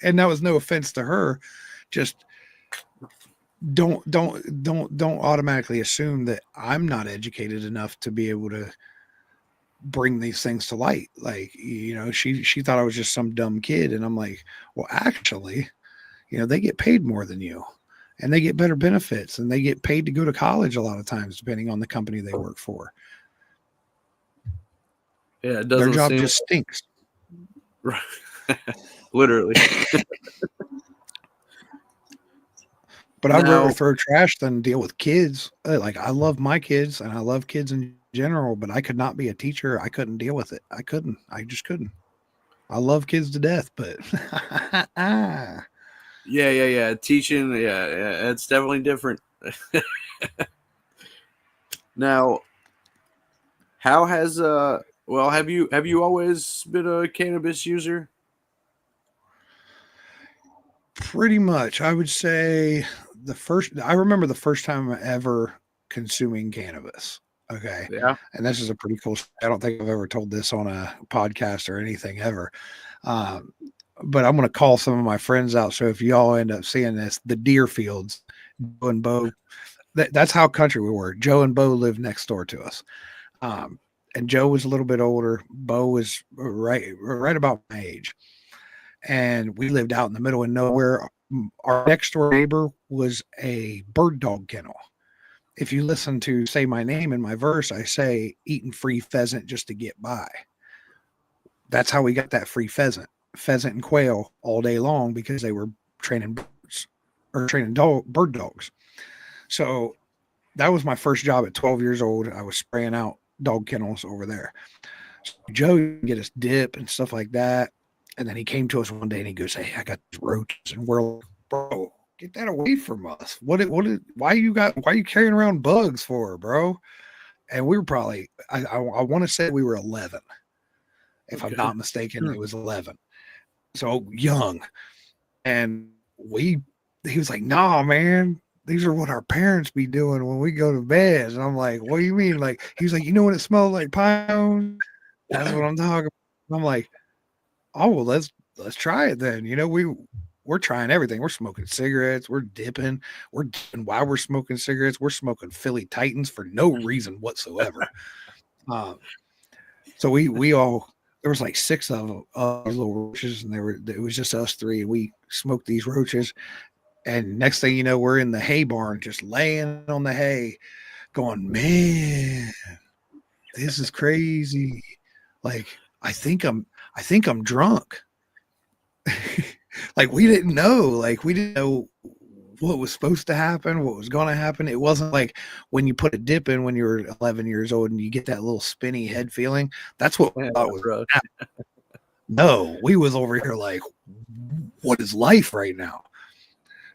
And that was no offense to her. Just don't automatically assume that I'm not educated enough to be able to bring these things to light. Like, she thought I was just some dumb kid. And I'm like, well, actually, they get paid more than you and they get better benefits and they get paid to go to college a lot of times, depending on the company they work for. Yeah, it Their doesn't job seem just stinks. literally. But I'd rather throw trash than deal with kids. Like, I love my kids and I love kids in general, but I could not be a teacher. I couldn't deal with it. I just couldn't. I love kids to death, but Yeah. Teaching, yeah, it's definitely different. Now, how has have you always been a cannabis user? pretty much, I would say I remember the first time ever consuming cannabis. Okay. Yeah. And this is a pretty cool. I don't think I've ever told this on a podcast or anything ever. Um, but I'm going to call some of my friends out. So if y'all end up seeing this, the Deerfields, Joe and Bo, that's how country we were. Joe and Bo lived next door to us. Um, and Joe was a little bit older. Bo was right about my age. And we lived out in the middle of nowhere. Our next door neighbor was a bird dog kennel. If you listen to Say My Name in my verse, I say eating free pheasant just to get by. That's how we got that free pheasant and quail all day long because they were training birds or training bird dogs. So that was my first job at 12 years old. I was spraying out dog kennels over there. So Joe would get us dip and stuff like that. And then he came to us one day and he goes, "Hey, I got these roaches." And we're like, "Bro, get that away from us. Why are you carrying around bugs for, bro?" And we were probably, I want to say we were 11. If I'm not mistaken, it was 11. So young. And he was like, "Nah, man, these are what our parents be doing when we go to bed." And I'm like, "What do you mean?" Like, he was like, "You know what it smells like, pine?" That's what I'm talking about. I'm like, "Oh, well, let's try it then." We're trying everything. We're smoking cigarettes. We're dipping. We're dipping while we're smoking cigarettes. We're smoking Philly Titans for no reason whatsoever. So we all, there was like 6 of them, these little roaches, and it was just us 3. And we smoked these roaches. And next thing you know, we're in the hay barn, just laying on the hay, going, "Man, this is crazy. Like, I think I'm drunk." Like, we didn't know what was supposed to happen, what was going to happen. It wasn't like when you put a dip in when you were 11 years old and you get that little spinny head feeling. That's what we thought was happening. No, we was over here like, what is life right now?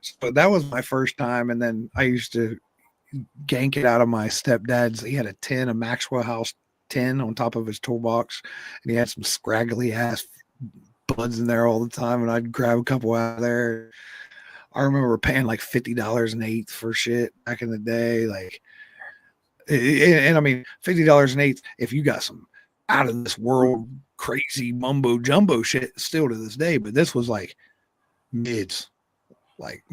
So that was my first time. And then I used to gank it out of my stepdad's. He had a Maxwell House 10 on top of his toolbox, and he had some scraggly ass buds in there all the time, and I'd grab a couple out of there. I remember paying like $50 an eighth for shit back in the day. Like, and I mean, $50 an eighth, if you got some out of this world crazy mumbo jumbo shit still to this day, but this was like mids, like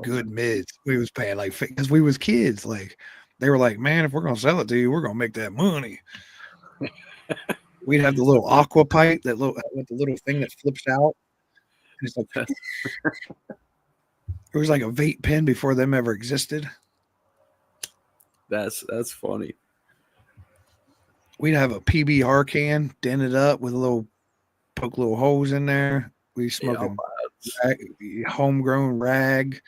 good mids. We was paying like, because we was kids. Like, they were like, "Man, if we're going to sell it to you, we're going to make that money." We'd have the little aqua pipe with the little thing that flips out. And it's like, it was like a vape pen before them ever existed. That's funny. We'd have a PBR can dented up with poke little holes in there. We smoking homegrown rag.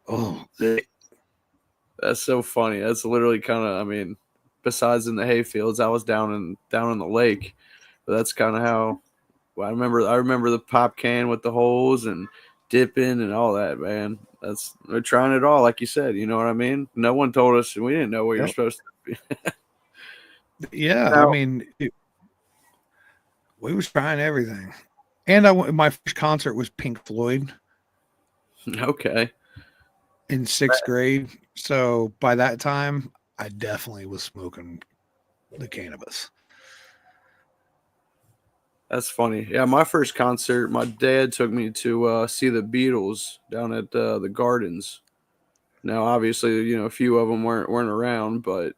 Oh, that's so funny. That's literally kind of, I mean, besides in the hay fields, I was down in the lake, but that's kind of how. Well, I remember the pop can with the holes and dipping and all that, man. We're trying it all, like you said. You know what I mean? No one told us, and we didn't know what you're supposed to be. Yeah, now, I mean, we was trying everything. And my first concert was Pink Floyd. Okay. In 6th grade. So by that time, I definitely was smoking the cannabis. That's funny. Yeah, my first concert, my dad took me to see the Beatles down at the Gardens. Now, obviously, a few of them weren't around, but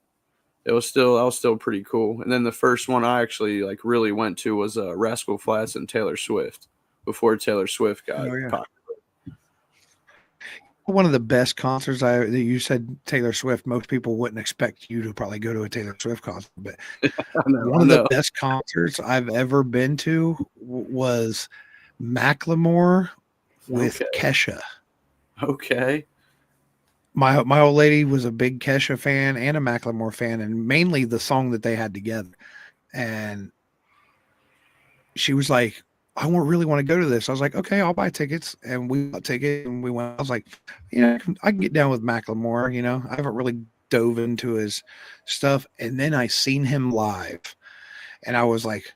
I was still pretty cool. And then the first one I actually really went to was Rascal Flatts and Taylor Swift before Taylor Swift got popular. One of the best concerts that you said Taylor Swift. Most people wouldn't expect you to probably go to a Taylor Swift concert, but one of the best concerts I've ever been to was Macklemore with Kesha. Okay. My old lady was a big Kesha fan and a Macklemore fan, and mainly the song that they had together. And she was like, "I really want to go to this." I was like, "Okay, I'll buy tickets." And we bought tickets and we went. I was like, I can get down with Macklemore. I haven't really dove into his stuff. And then I seen him live and I was like,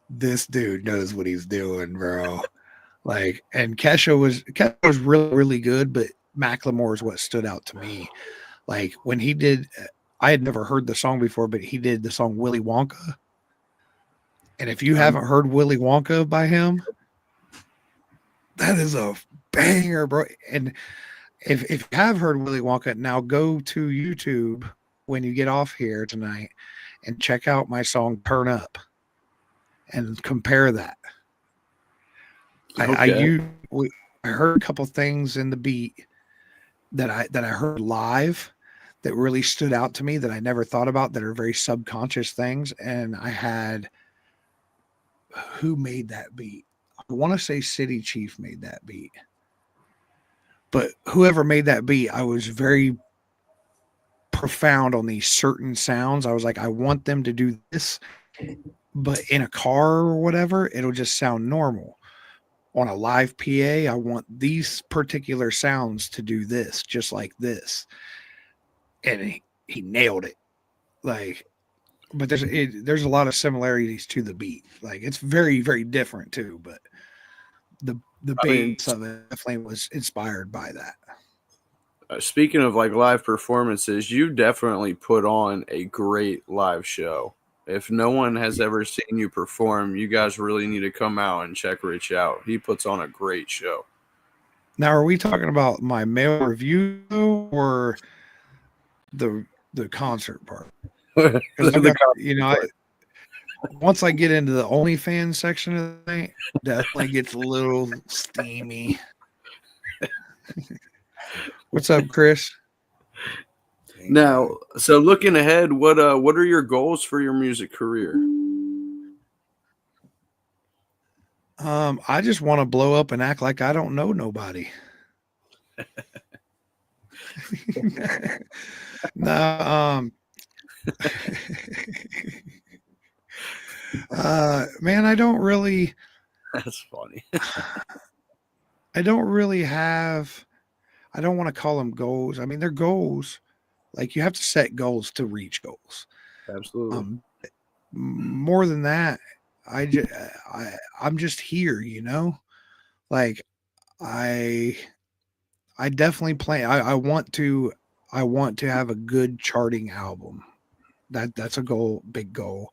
this dude knows what he's doing, bro. And Kesha was really, really good, but Macklemore is what stood out to me. Like when he did I had never heard the song before, but he did the song Willy Wonka. And if you haven't heard Willy Wonka by him, that is a banger, bro. And if you have heard Willy Wonka, now go to YouTube when you get off here tonight and check out my song Turn Up and compare that. Okay. I heard a couple things in the beat that I heard live that really stood out to me that I never thought about, that are very subconscious things. And I had, who made that beat? I want to say City Chief made that beat. But whoever made that beat, I was very profound on these certain sounds. I was like, I want them to do this, but in a car or whatever, it'll just sound normal. On a live PA, I want these particular sounds to do this, just like this. And he nailed it. Like, but there's a lot of similarities to the beat. Like, it's very, very different too, but the bass of it definitely was inspired by that. Speaking of like live performances, you definitely put on a great live show. If no one has ever seen you perform, you guys really need to come out and check Rich out. He puts on a great show. Now, are we talking about my mail review or the concert part? Once I get into the OnlyFans section of the night, definitely gets a little steamy. What's up, Chris? Now, so looking ahead, what are your goals for your music career? I just want to blow up and act like I don't know nobody. No, man, I don't really. That's funny. I don't really have. I don't want to call them goals. I mean, they're goals. Like, you have to set goals to reach goals. Absolutely. More than that, I'm just here, Like, I definitely plan. I want to have a good charting album. That's a goal, big goal.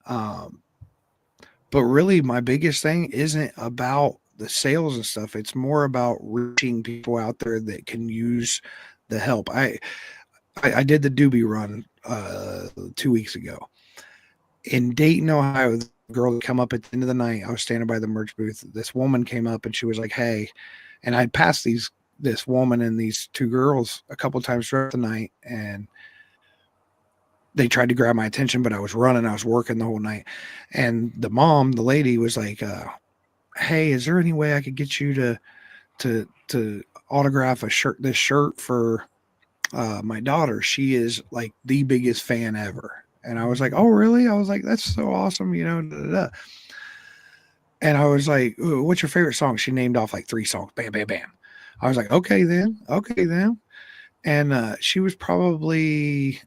But really, my biggest thing isn't about the sales and stuff. It's more about reaching people out there that can use the help. I did the Doobie Run 2 weeks ago in Dayton, Ohio. The girl that come up at the end of the night, I was standing by the merch booth. This woman came up and she was like, "Hey," and I'd passed this woman and these two girls a couple times throughout the night, and they tried to grab my attention, but I was running. I was working the whole night, and the lady, was like, "Hey, is there any way I could get you to autograph this shirt for my daughter? She is like the biggest fan ever." And I was like, "Oh, really?" I was like, "That's so awesome," Da, da, da. And I was like, "What's your favorite song?" She named off like 3 songs. Bam, bam, bam. I was like, okay then. And she was probably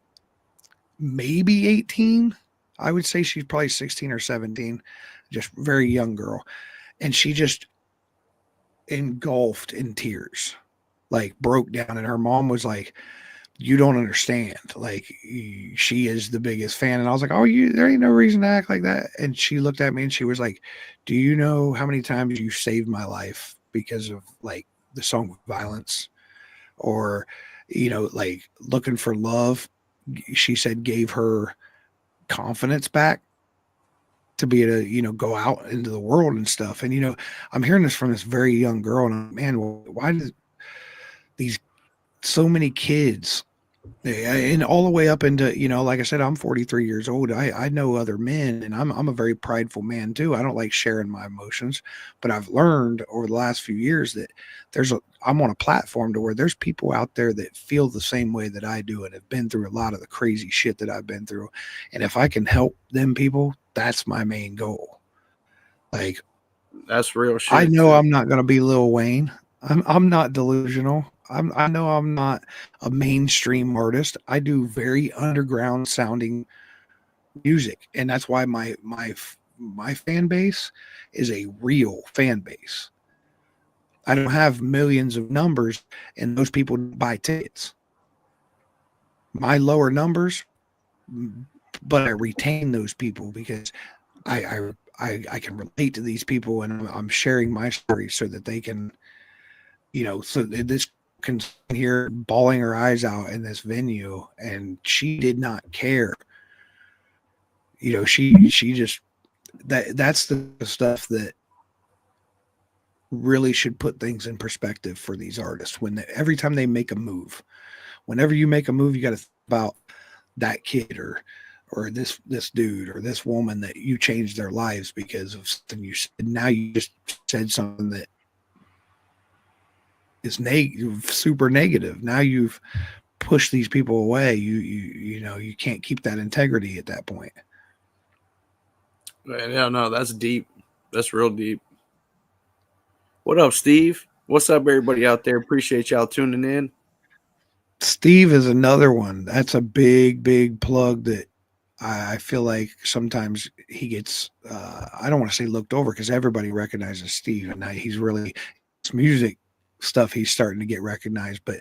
maybe 18. I would say she's probably 16 or 17, just very young girl. And she just engulfed in tears, like broke down. And her mom was like, "You don't understand. Like, she is the biggest fan." And I was like, "Oh, there ain't no reason to act like that." And she looked at me and she was like, "Do you know how many times you saved my life because of like the song Violence, or, like Looking for Love?" She said gave her confidence back to be able to, go out into the world and stuff. And, I'm hearing this from this very young girl, and I'm, man, why do these so many kids, and all the way up into, like I said, I'm 43 years old. I know other men, and I'm a very prideful man too. I don't like sharing my emotions, but I've learned over the last few years that I'm on a platform to where there's people out there that feel the same way that I do and have been through a lot of the crazy shit that I've been through. And if I can help them people, that's my main goal. Like, That's real shit. I know I'm not going to be Lil Wayne. I'm not delusional. I know I'm not a mainstream artist. I do very underground sounding music, and that's why my fan base is a real fan base. I don't have millions of numbers, and those people buy tickets. my lower numbers, but I retain those people because I can relate to these people, and I'm sharing my story so that they can, so this can hear bawling her eyes out in this venue, and she did not care. She just that's the stuff that really should put things in perspective for these artists. Every time they make a move, whenever you make a move, you got to think about that kid or this dude or this woman that you changed their lives because of something you said. Now you just said something that is super negative. Now you've pushed these people away. You can't keep that integrity at that point. Yeah, no, that's deep. That's real deep. What up, Steve? What's up, everybody out there? Appreciate y'all tuning in. Steve is another one. That's a big plug that I feel like sometimes he gets, I don't want to say looked over because everybody recognizes Steve, and he's really, his music stuff, he's starting to get recognized, but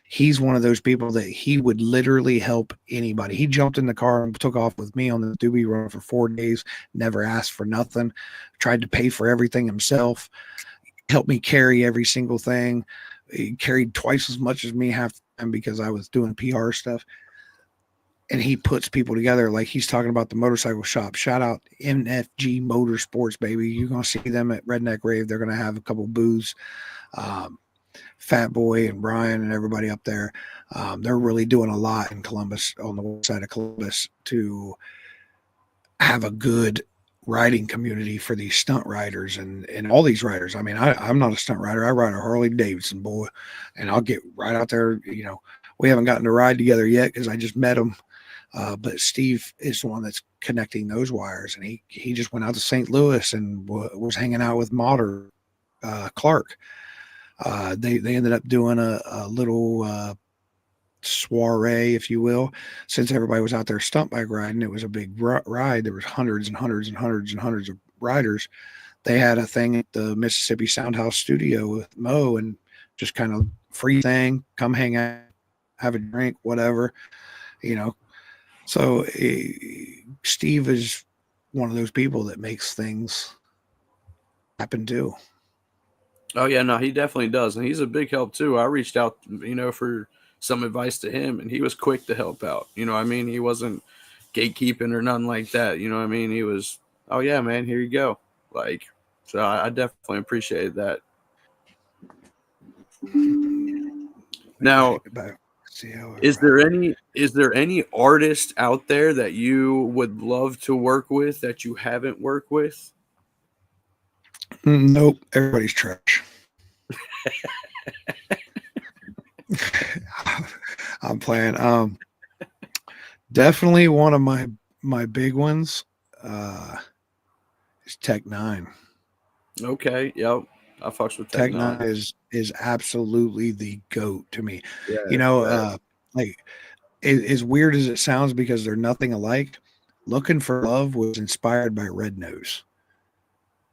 he's one of those people that he would literally help anybody. He jumped in the car and took off with me on the Doobie Run for 4 days, never asked for nothing, tried to pay for everything himself, helped me carry every single thing. He carried twice as much as me half the time because I was doing PR stuff. And he puts people together. Like he's talking about the motorcycle shop. Shout out NFG Motorsports, baby. You're going to see them at Redneck Rave. They're going to have a couple booths. Fat Boy and Brian and everybody up there. They're really doing a lot in Columbus, on the west side of Columbus, to have a good riding community for these stunt riders and all these riders. I mean, I'm not a stunt rider. I ride a Harley Davidson, boy, and I'll get right out there. We haven't gotten to ride together yet because I just met him. But Steve is the one that's connecting those wires, and he just went out to St. Louis and was hanging out with Motter Clark. They ended up doing a little soiree, if you will, since everybody was out there stunt bike riding. It was a big ride. There was hundreds and hundreds and hundreds and hundreds of riders. They had a thing at the Mississippi Soundhouse studio with Mo, and just kind of free thing, come hang out, have a drink, whatever, So Steve is one of those people that makes things happen too. Oh yeah, no, he definitely does, and he's a big help too. I reached out, for some advice to him, and he was quick to help out. What I mean? He wasn't gatekeeping or nothing like that. What I mean? He was, oh yeah, man, here you go. So I definitely appreciated that. Now, is there any artist out there that you would love to work with that you haven't worked with? Nope, everybody's trash. I'm playing. Definitely one of my big ones is Tech 9. Okay, yep. I fucks with Tech 9 is absolutely the GOAT to me. Yeah, like as weird as it sounds because they're nothing alike. Looking for Love was inspired by Red Nose.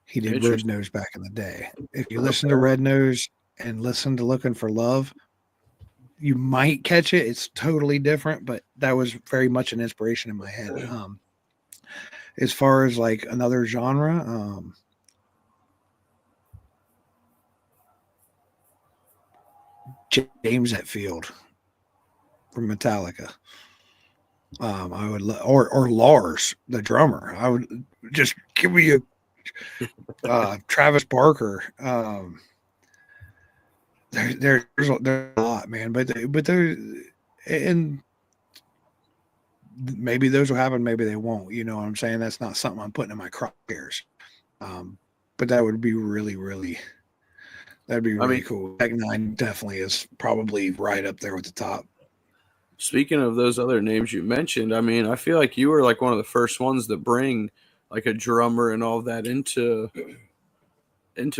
He did Red Nose back in the day. If you listen to Red Nose and listen to Looking for Love, you might catch it. It's totally different, but that was very much an inspiration in my head. As far as like another genre, James Hetfield from Metallica. I would or Lars, the drummer. I would just give me a Travis Barker. There's a lot, man, but there, and maybe those will happen, maybe they won't. You know what I'm saying? That's not something I'm putting in my crosshairs. But that would be really that'd be really cool. Tech 9 definitely is probably right up there with the top. Speaking of those other names you mentioned, I feel like you were like one of the first ones to bring like a drummer and all that into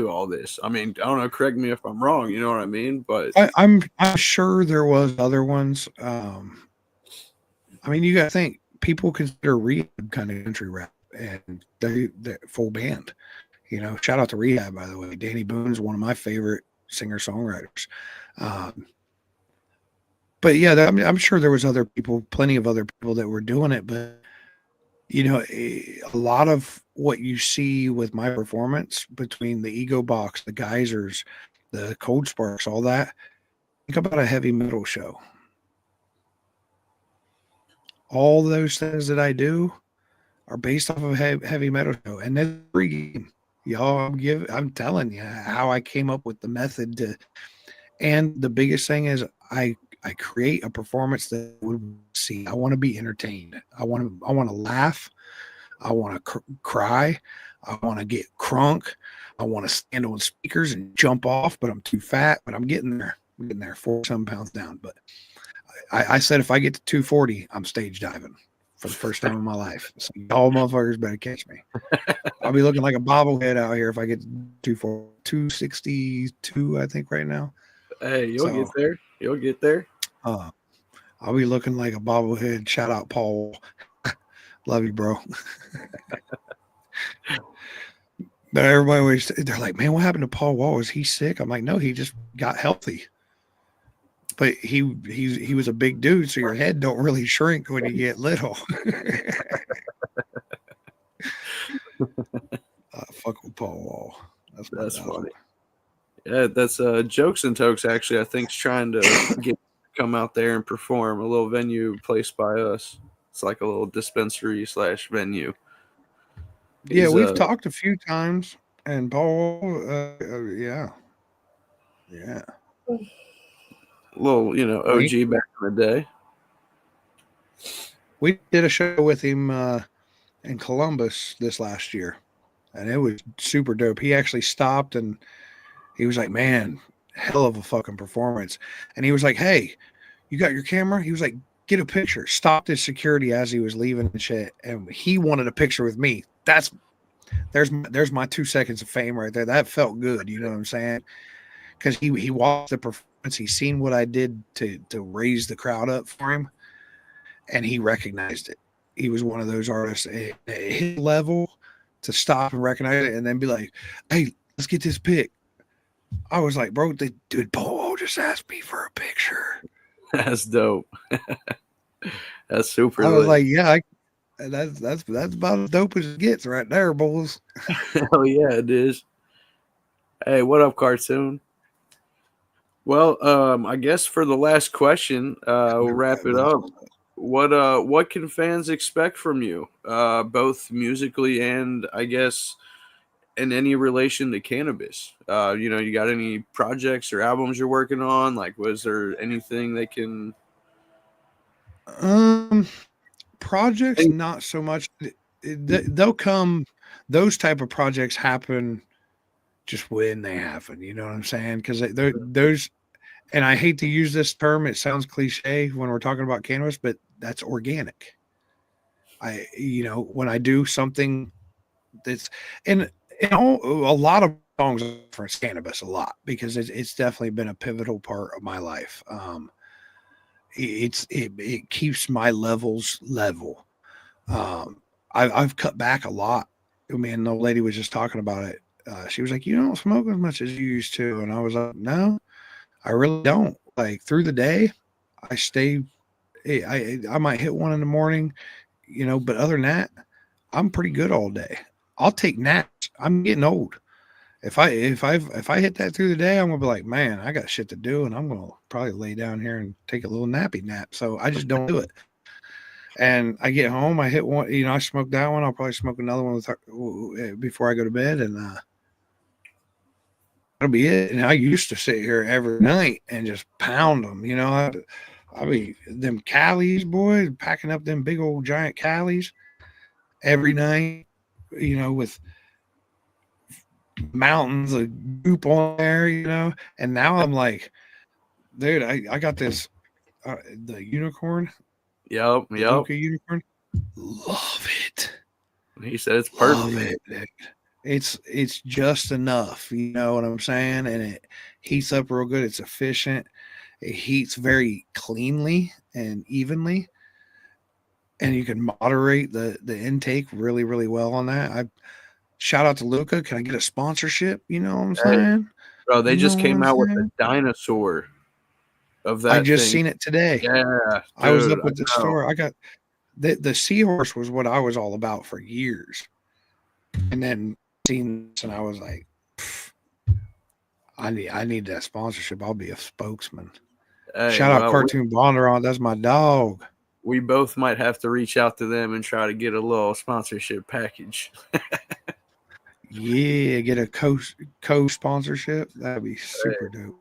all this. I don't know, correct me if I'm wrong, you know what I mean? But I'm sure there was other ones. You gotta think people consider Rehab kind of country rap, and they're full band. Shout out to Rehab, by the way. Danny Boone's one of my favorite singer-songwriters. But yeah, I'm sure there was plenty of other people that were doing it. But a lot of what you see with my performance between the ego box, the geysers, the cold sparks, all that. Think about a heavy metal show. All those things that I do are based off of a heavy metal show, and that's free. Y'all, I'm telling you how I came up with the method to. And the biggest thing is I create a performance that would see. I want to be entertained. I want to laugh. I want to cry. I want to get crunk. I want to stand on speakers and jump off, but I'm too fat. But I'm getting there. I'm getting there, 40-some pounds down. But I said if I get to 240, I'm stage diving for the first time in my life. So y'all motherfuckers better catch me. I'll be looking like a bobblehead out here if I get to 262, I think, right now. Hey, you'll get there. You'll get there. I'll be looking like a bobblehead. Shout out, Paul. Love you, bro. But everybody they're like, man, what happened to Paul Wall? Is he sick? I'm like, no, he just got healthy. But he was a big dude, so your head don't really shrink when you get little. Fuck with Paul Wall. That's funny. Yeah, that's Jokes and Tokes actually, I think, is trying to come out there and perform a little venue placed by us. It's like a little dispensary / venue. Yeah, we've talked a few times, and Paul, yeah. A little, OG back in the day. We did a show with him in Columbus this last year, and it was super dope. He actually stopped and he was like, man, hell of a fucking performance. And he was like, hey, you got your camera? He was like, get a picture. Stopped his security as he was leaving and shit. And he wanted a picture with me. There's my 2 seconds of fame right there. That felt good. You know what I'm saying? Because he watched the performance. He seen what I did to raise the crowd up for him. And he recognized it. He was one of those artists at his level to stop and recognize it and then be like, hey, let's get this pic. I was like, bro, dude, Paul just asked me for a picture. That's dope. That's super. I was like, yeah, that's about as dope as it gets right there, boys. Oh yeah, it is. Hey, what up, Cartoon? Well, I guess for the last question, we'll wrap it up. What can fans expect from you, both musically and I guess in any relation to cannabis? You got any projects or albums you're working on? Like, was there anything they can? Projects, not so much. They'll come. Those type of projects happen just when they happen. You know what I'm saying? Because those, and I hate to use this term. It sounds cliche when we're talking about cannabis, but that's organic. When I do something that's a lot of songs reference cannabis a lot because it's definitely been a pivotal part of my life. It keeps my levels level. I've cut back a lot. I mean, the old lady was just talking about it. She was like, you don't smoke as much as you used to. And I was like, no, I really don't. Like through the day, I stay, I might hit one in the morning, but other than that, I'm pretty good all day. I'll take naps. I'm getting old. If I hit that through the day, I'm gonna be like, man, I got shit to do, and I'm gonna probably lay down here and take a little nappy nap. So I just don't do it. And I get home, I hit one, I smoke that one. I'll probably smoke another one before I go to bed, and that'll be it. And I used to sit here every night and just pound them. I be them Callies, boy, packing up them big old giant Callies every night. With mountains of goop on there, and now I'm like, dude, I got this the unicorn. Yep. Luca unicorn. Love it. He said it's perfect. It's just enough, you know what I'm saying? And it heats up real good. It's efficient. It heats very cleanly and evenly. And you can moderate the intake really, really well on that. Shout out to Luca. Can I get a sponsorship? You know what I'm saying? Bro, they just came out with a dinosaur. of I that just thing. seen it today. Yeah, I was dude, up at the I know. store. I got the seahorse was what I was all about for years, and then seen this, and I was like, I need that sponsorship. I'll be a spokesman. Hey, Shout out well, Cartoon Bondurant. That's my dog. we both might have to reach out to them and try to get a little sponsorship package. Yeah, get a co sponsorship. That'd be super dope.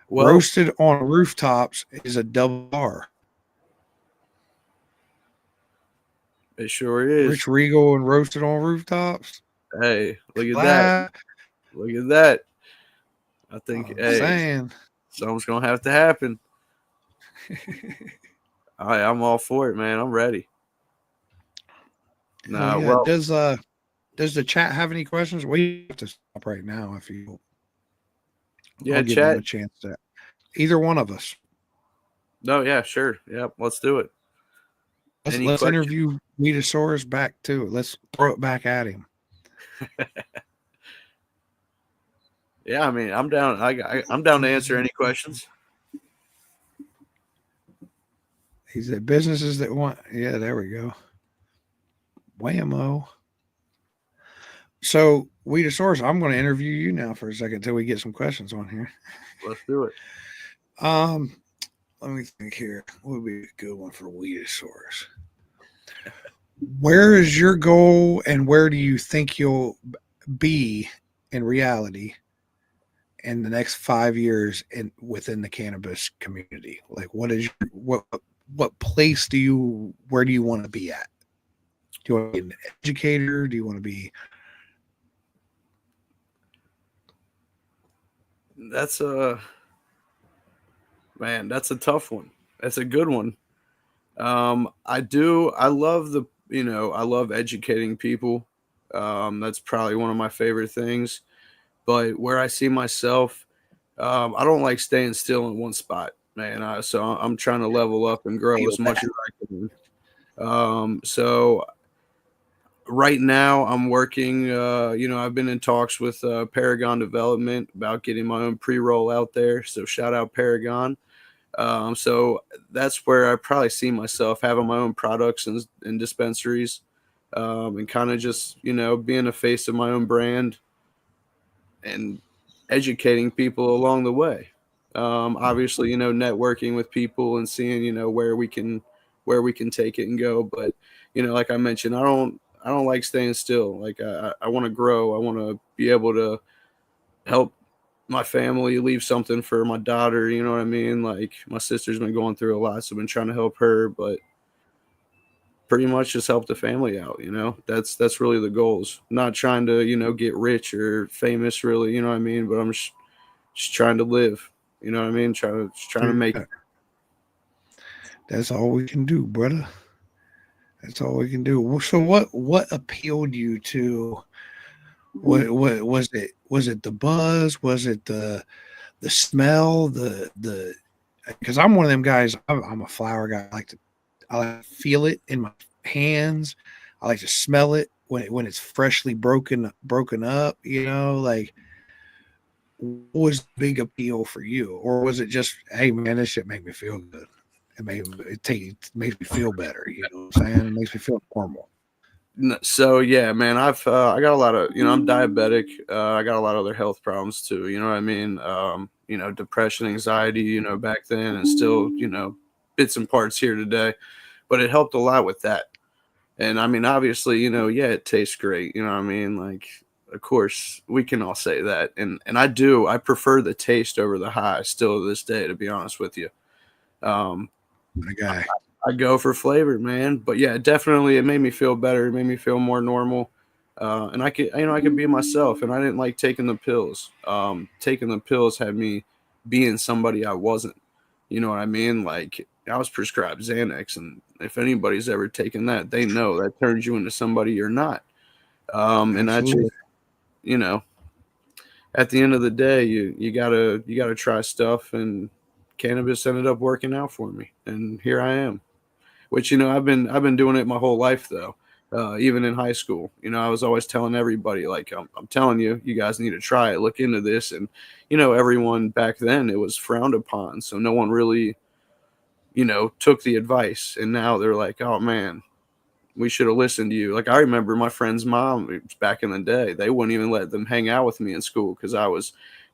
Well, Roasted on rooftops is a double R. it sure is. Rich Regal and roasted on rooftops. Hey, look at that. Clap. Look at that. I think, I'm hey, saying. something's going to have to happen. I'm all for it, man. I'm ready. Hell Nah, yeah. well, Does the chat have any questions? We have to stop right now if you yeah, I'll give them chat. a chance to either one of us. No, yeah, sure. Yep, let's do it. Any Let's questions? interview Weedasaurus back too. Let's throw it back at him. Yeah, I mean, I'm down. I'm down to answer any questions. He said businesses that want yeah, there we go. Whammo. So Weedasaurus, I'm going to interview you now for a second until we get some questions on here. Let's do it. Let me think here. What would be a good one for Weedasaurus? Where is your goal and where do you think you'll be in reality in the next 5 years within the cannabis community? Like what is what place where do you want to be at? Do you want to be an educator? Do you want to be That's a man. That's a tough one. That's a good one. I love I love educating people. That's probably one of my favorite things. But where I see myself, I don't like staying still in one spot, man. So I'm trying to level up and grow feel as much that? as I can. So right now I'm working. I've been in talks with Paragon Development about getting my own pre-roll out there. So shout out Paragon. So that's where I probably see myself having my own products and dispensaries, and kind of just being a face of my own brand and educating people along the way. Obviously, networking with people and seeing where we can take it and go. But like I mentioned, I don't like staying still. Like I want to grow. I want to be able to help my family, leave something for my daughter, you know what I mean? Like my sister's been going through a lot, so I've been trying to help her, but pretty much just help the family out. That's really the goals. Not trying to, get rich or famous really, you know what I mean? But I'm just trying to live, you know what I mean? Trying to make it. That's all we can do, brother. That's all we can do. So what appealed you to what was it? Was it the buzz? Was it the smell? The because I'm one of them guys. I'm a flower guy. I like to feel it in my hands. I like to smell it when it's freshly broken up. Like what was the big appeal for you, or was it just hey man, this shit make me feel good? It makes me feel better. You know what I'm saying? It makes me feel normal. So yeah, man, I got a lot of, I'm diabetic. I got a lot of other health problems too. You know what I mean? Depression, anxiety, back then and still, bits and parts here today, but it helped a lot with that. And I mean, obviously, yeah, it tastes great. You know what I mean? Like, of course, we can all say that. And I prefer the taste over the high still to this day, to be honest with you. Um, My guy. I go for flavor, man. But yeah, definitely, it made me feel better. It made me feel more normal. And I could be myself. And I didn't like taking the pills. Taking the pills had me being somebody I wasn't. You know what I mean? Like I was prescribed Xanax, and if anybody's ever taken that, they know that turns you into somebody you're not. And I just, Absolutely. you know, at the end of the day, you gotta try stuff, and cannabis ended up working out for me, and here I am. Which I've been doing it my whole life though. even in high school. You know, I was always telling everybody, like, I'm telling you, you guys need to try it, look into this. And, you know, everyone back then, it was frowned upon. So no one really, you know, took the advice. And now they're like, oh, man, we should have listened to you. Like, I remember my friend's mom back in the day, they wouldn't even let them hang out with me in school because I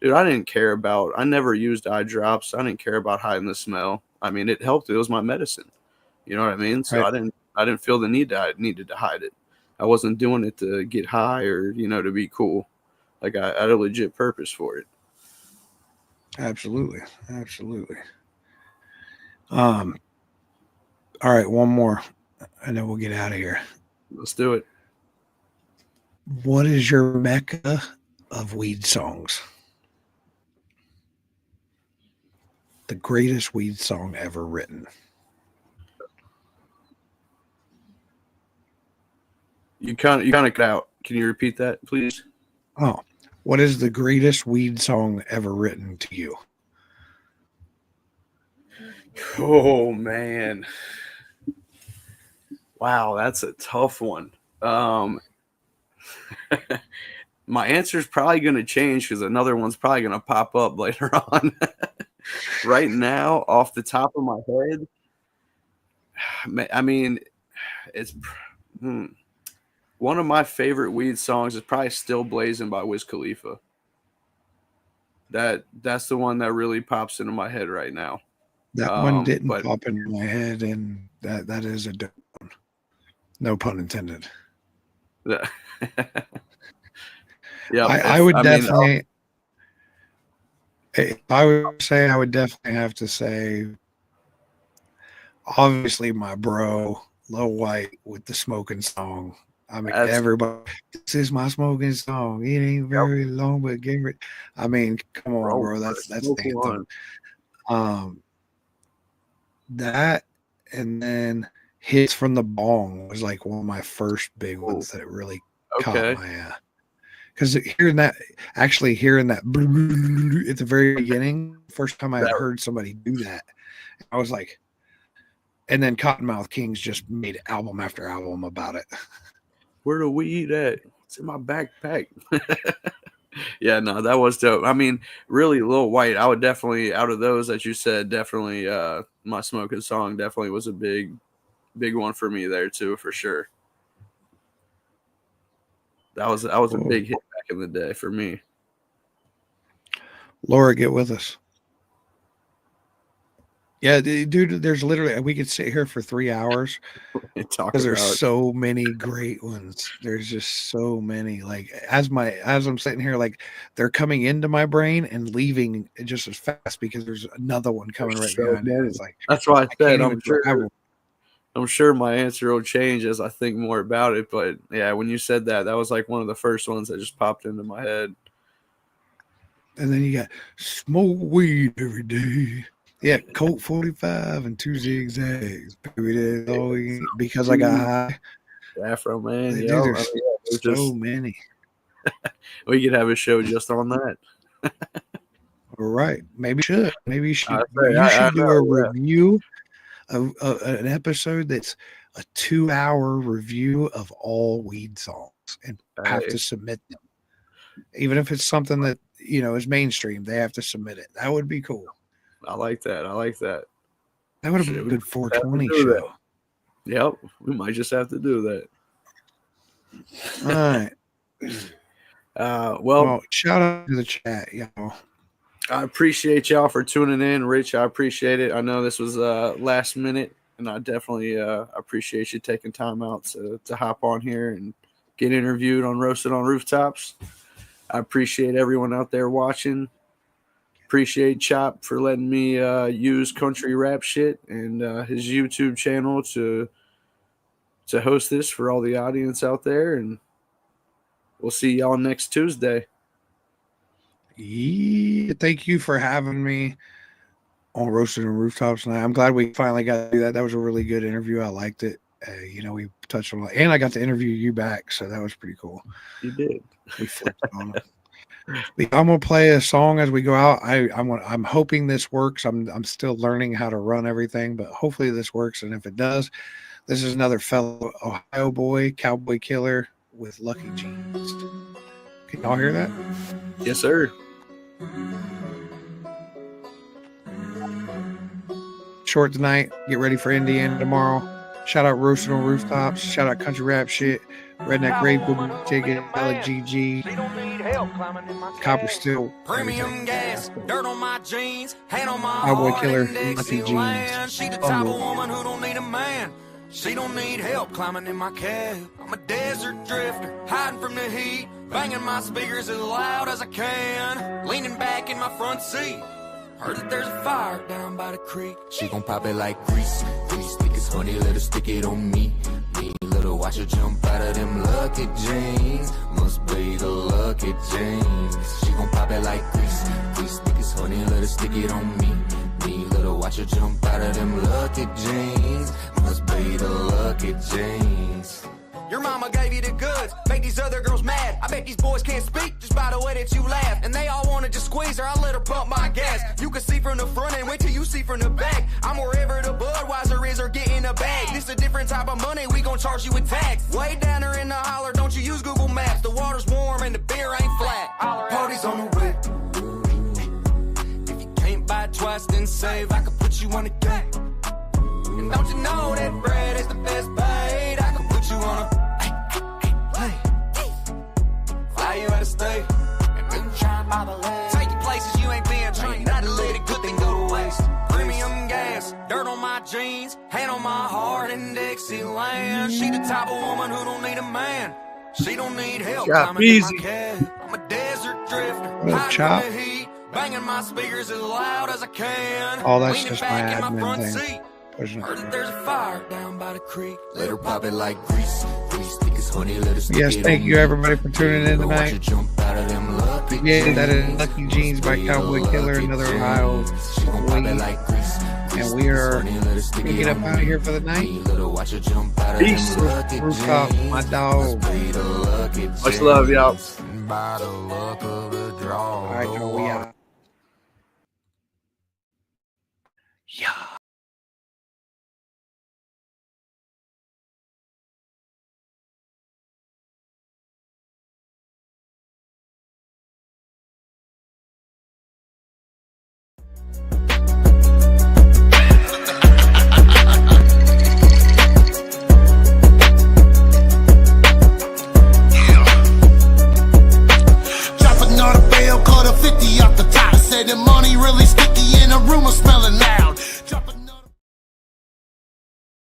didn't care about, I never used eye drops. I didn't care about hiding the smell. I mean, it helped. It was my medicine. You know what I mean? So Right. I didn't feel the need I needed to hide it. I wasn't doing it to get high or, you know, to be cool. Like I had a legit purpose for it. Absolutely. Absolutely. All right, one more, and then we'll get out of here. Let's do it. What is your mecca of weed songs? The greatest weed song ever written. You kind of cut out. Can you repeat that, please? Oh, what is the greatest weed song ever written to you? Oh man. Wow, that's a tough one. My answer is probably going to change because another one's probably going to pop up later on. Right now, off the top of my head, I mean, it's one of my favorite weed songs is probably "Still Blazing" by Wiz Khalifa. That's the one that really pops into my head right now. That one didn't but pop into my head, and that is a dope one. No pun intended. yeah, I would definitely. If I would say, I would definitely have to say, obviously, my bro, Lil White with the smoking song. I mean, everybody, this is my smoking song. It ain't very long, but get it. I mean, come on, bro. That's the anthem. That, and then Hits from the Bong was like one of my first big ones that really caught my eye. Because hearing that at the very beginning, first time I had heard somebody do that, I was like, and then Cottonmouth Kings just made album after album about it. Where the weed at? It's in my backpack. Yeah, no, that was dope. I mean, really, Lil White, I would definitely, out of those that you said, definitely my smoking song definitely was a big one for me there too, for sure. That was a big hit back in the day for me. Laura, get with us. Yeah, dude, there's literally, we could sit here for 3 hours because there's so many great ones. There's just so many. Like as I'm sitting here, like they're coming into my brain and leaving just as fast because there's another one coming right behind it. It's like, that's why I said I'm sure my answer will change as I think more about it. But yeah, when you said that was like one of the first ones that just popped into my head. And then you got smoke weed every day. Yeah, Colt 45 and 2 zigzags. Baby, because I got high. Afro Man. Dude, there's so many. We could have a show just on that. All right. Maybe you should do a review of an episode that's a 2-hour review of all weed songs and have to submit them. Even if it's something that, is mainstream, they have to submit it. That would be cool. I like that. That would have been a good 420 show. Yep. We might just have to do that. All right. Well, shout out to the chat, y'all. I appreciate y'all for tuning in. Rich, I appreciate it. I know this was last minute, and I definitely appreciate you taking time out to hop on here and get interviewed on Roasted on Rooftops. I appreciate everyone out there watching. Appreciate Chop for letting me use country rap shit and his YouTube channel to host this for all the audience out there. And we'll see y'all next Tuesday. Yeah, thank you for having me on Roasted on Rooftops tonight. I'm glad we finally got to do that. That was a really good interview. I liked it. We touched on a lot, and I got to interview you back, so that was pretty cool. You did. We flipped on it. I'm gonna play a song as we go out. I'm hoping this works. I'm still learning how to run everything, but hopefully this works. And if it does, This is another fellow Ohio boy, cowboy killer with Lucky Jeans. Can y'all hear that? Yes, sir. Short tonight. Get ready for Indiana tomorrow. Shout out Roasting on Rooftops. Shout out Country Rap Shit. Redneck Grave Boogie Ticket. LGG. Copper Steel. Premium gas, dirt on my jeans, hand on my Cowboy heart, Killer, and Dixie Lucky land. Jeans. She the type of woman who don't need a man. She don't need help climbing in my cab. I'm a desert drifter, hiding from the heat, banging my speakers as loud as I can, leaning back in my front seat. Heard that there's a fire down by the creek. She gon' pop it like grease, grease, thick as honey, let her stick it on me. Me, little watch her jump out of them lucky jeans. Must be the lucky jeans. She gon' pop it like grease, grease, thick as honey, let her stick it on me. Me, little watch her jump out of them lucky jeans. Must be the lucky jeans. Your mama gave you the goods, make these other girls mad. I bet these boys can't speak just by the way that you laugh. And they all wanna just squeeze her, I let her pump my gas. You can see from the front and wait till you see from the back. I'm wherever the Budweiser is or get in a bag. This a different type of money, we gon' charge you with tax. Way down there in the holler, don't you use Google Maps. The water's warm and the beer ain't flat. Party's on the way. If you can't buy twice, then save. I can put you on the game. And don't you know that bread is the best paid? I can put you on a fly you out of state and moonshine by the lake. Take you places you ain't been. Trying not to let a good thing go to waste. Premium gas, dirt on my jeans, hand on my heart in Dixieland. She the type of woman who don't need a man. She don't need help climbing in my cab. I'm a desert drifter, hiding from the heat, banging my speakers as loud as I can. Oh, that's leaning just back my in my admin front thing. seat. Pushing Heard it. that there's a fire down by the creek. Let her pop it like grease, grease, thick as honey, let her stick Yes, it thank on you me. everybody for tuning in Watch her tonight. jump out of them lucky Yeah, that is jeans. Lucky Jeans by Cowboy Killer, another Ohio She gon' pop it boy. like grease, grease, And we are thick as honey, let her stick gonna it get up on out of me. here for the night. Let her watch her jump out of Peace. them lucky Rooftop, jeans. my dog. Must be the lucky Much love, y'all. jeans. By the luck of the draw. All right, y'all, we out.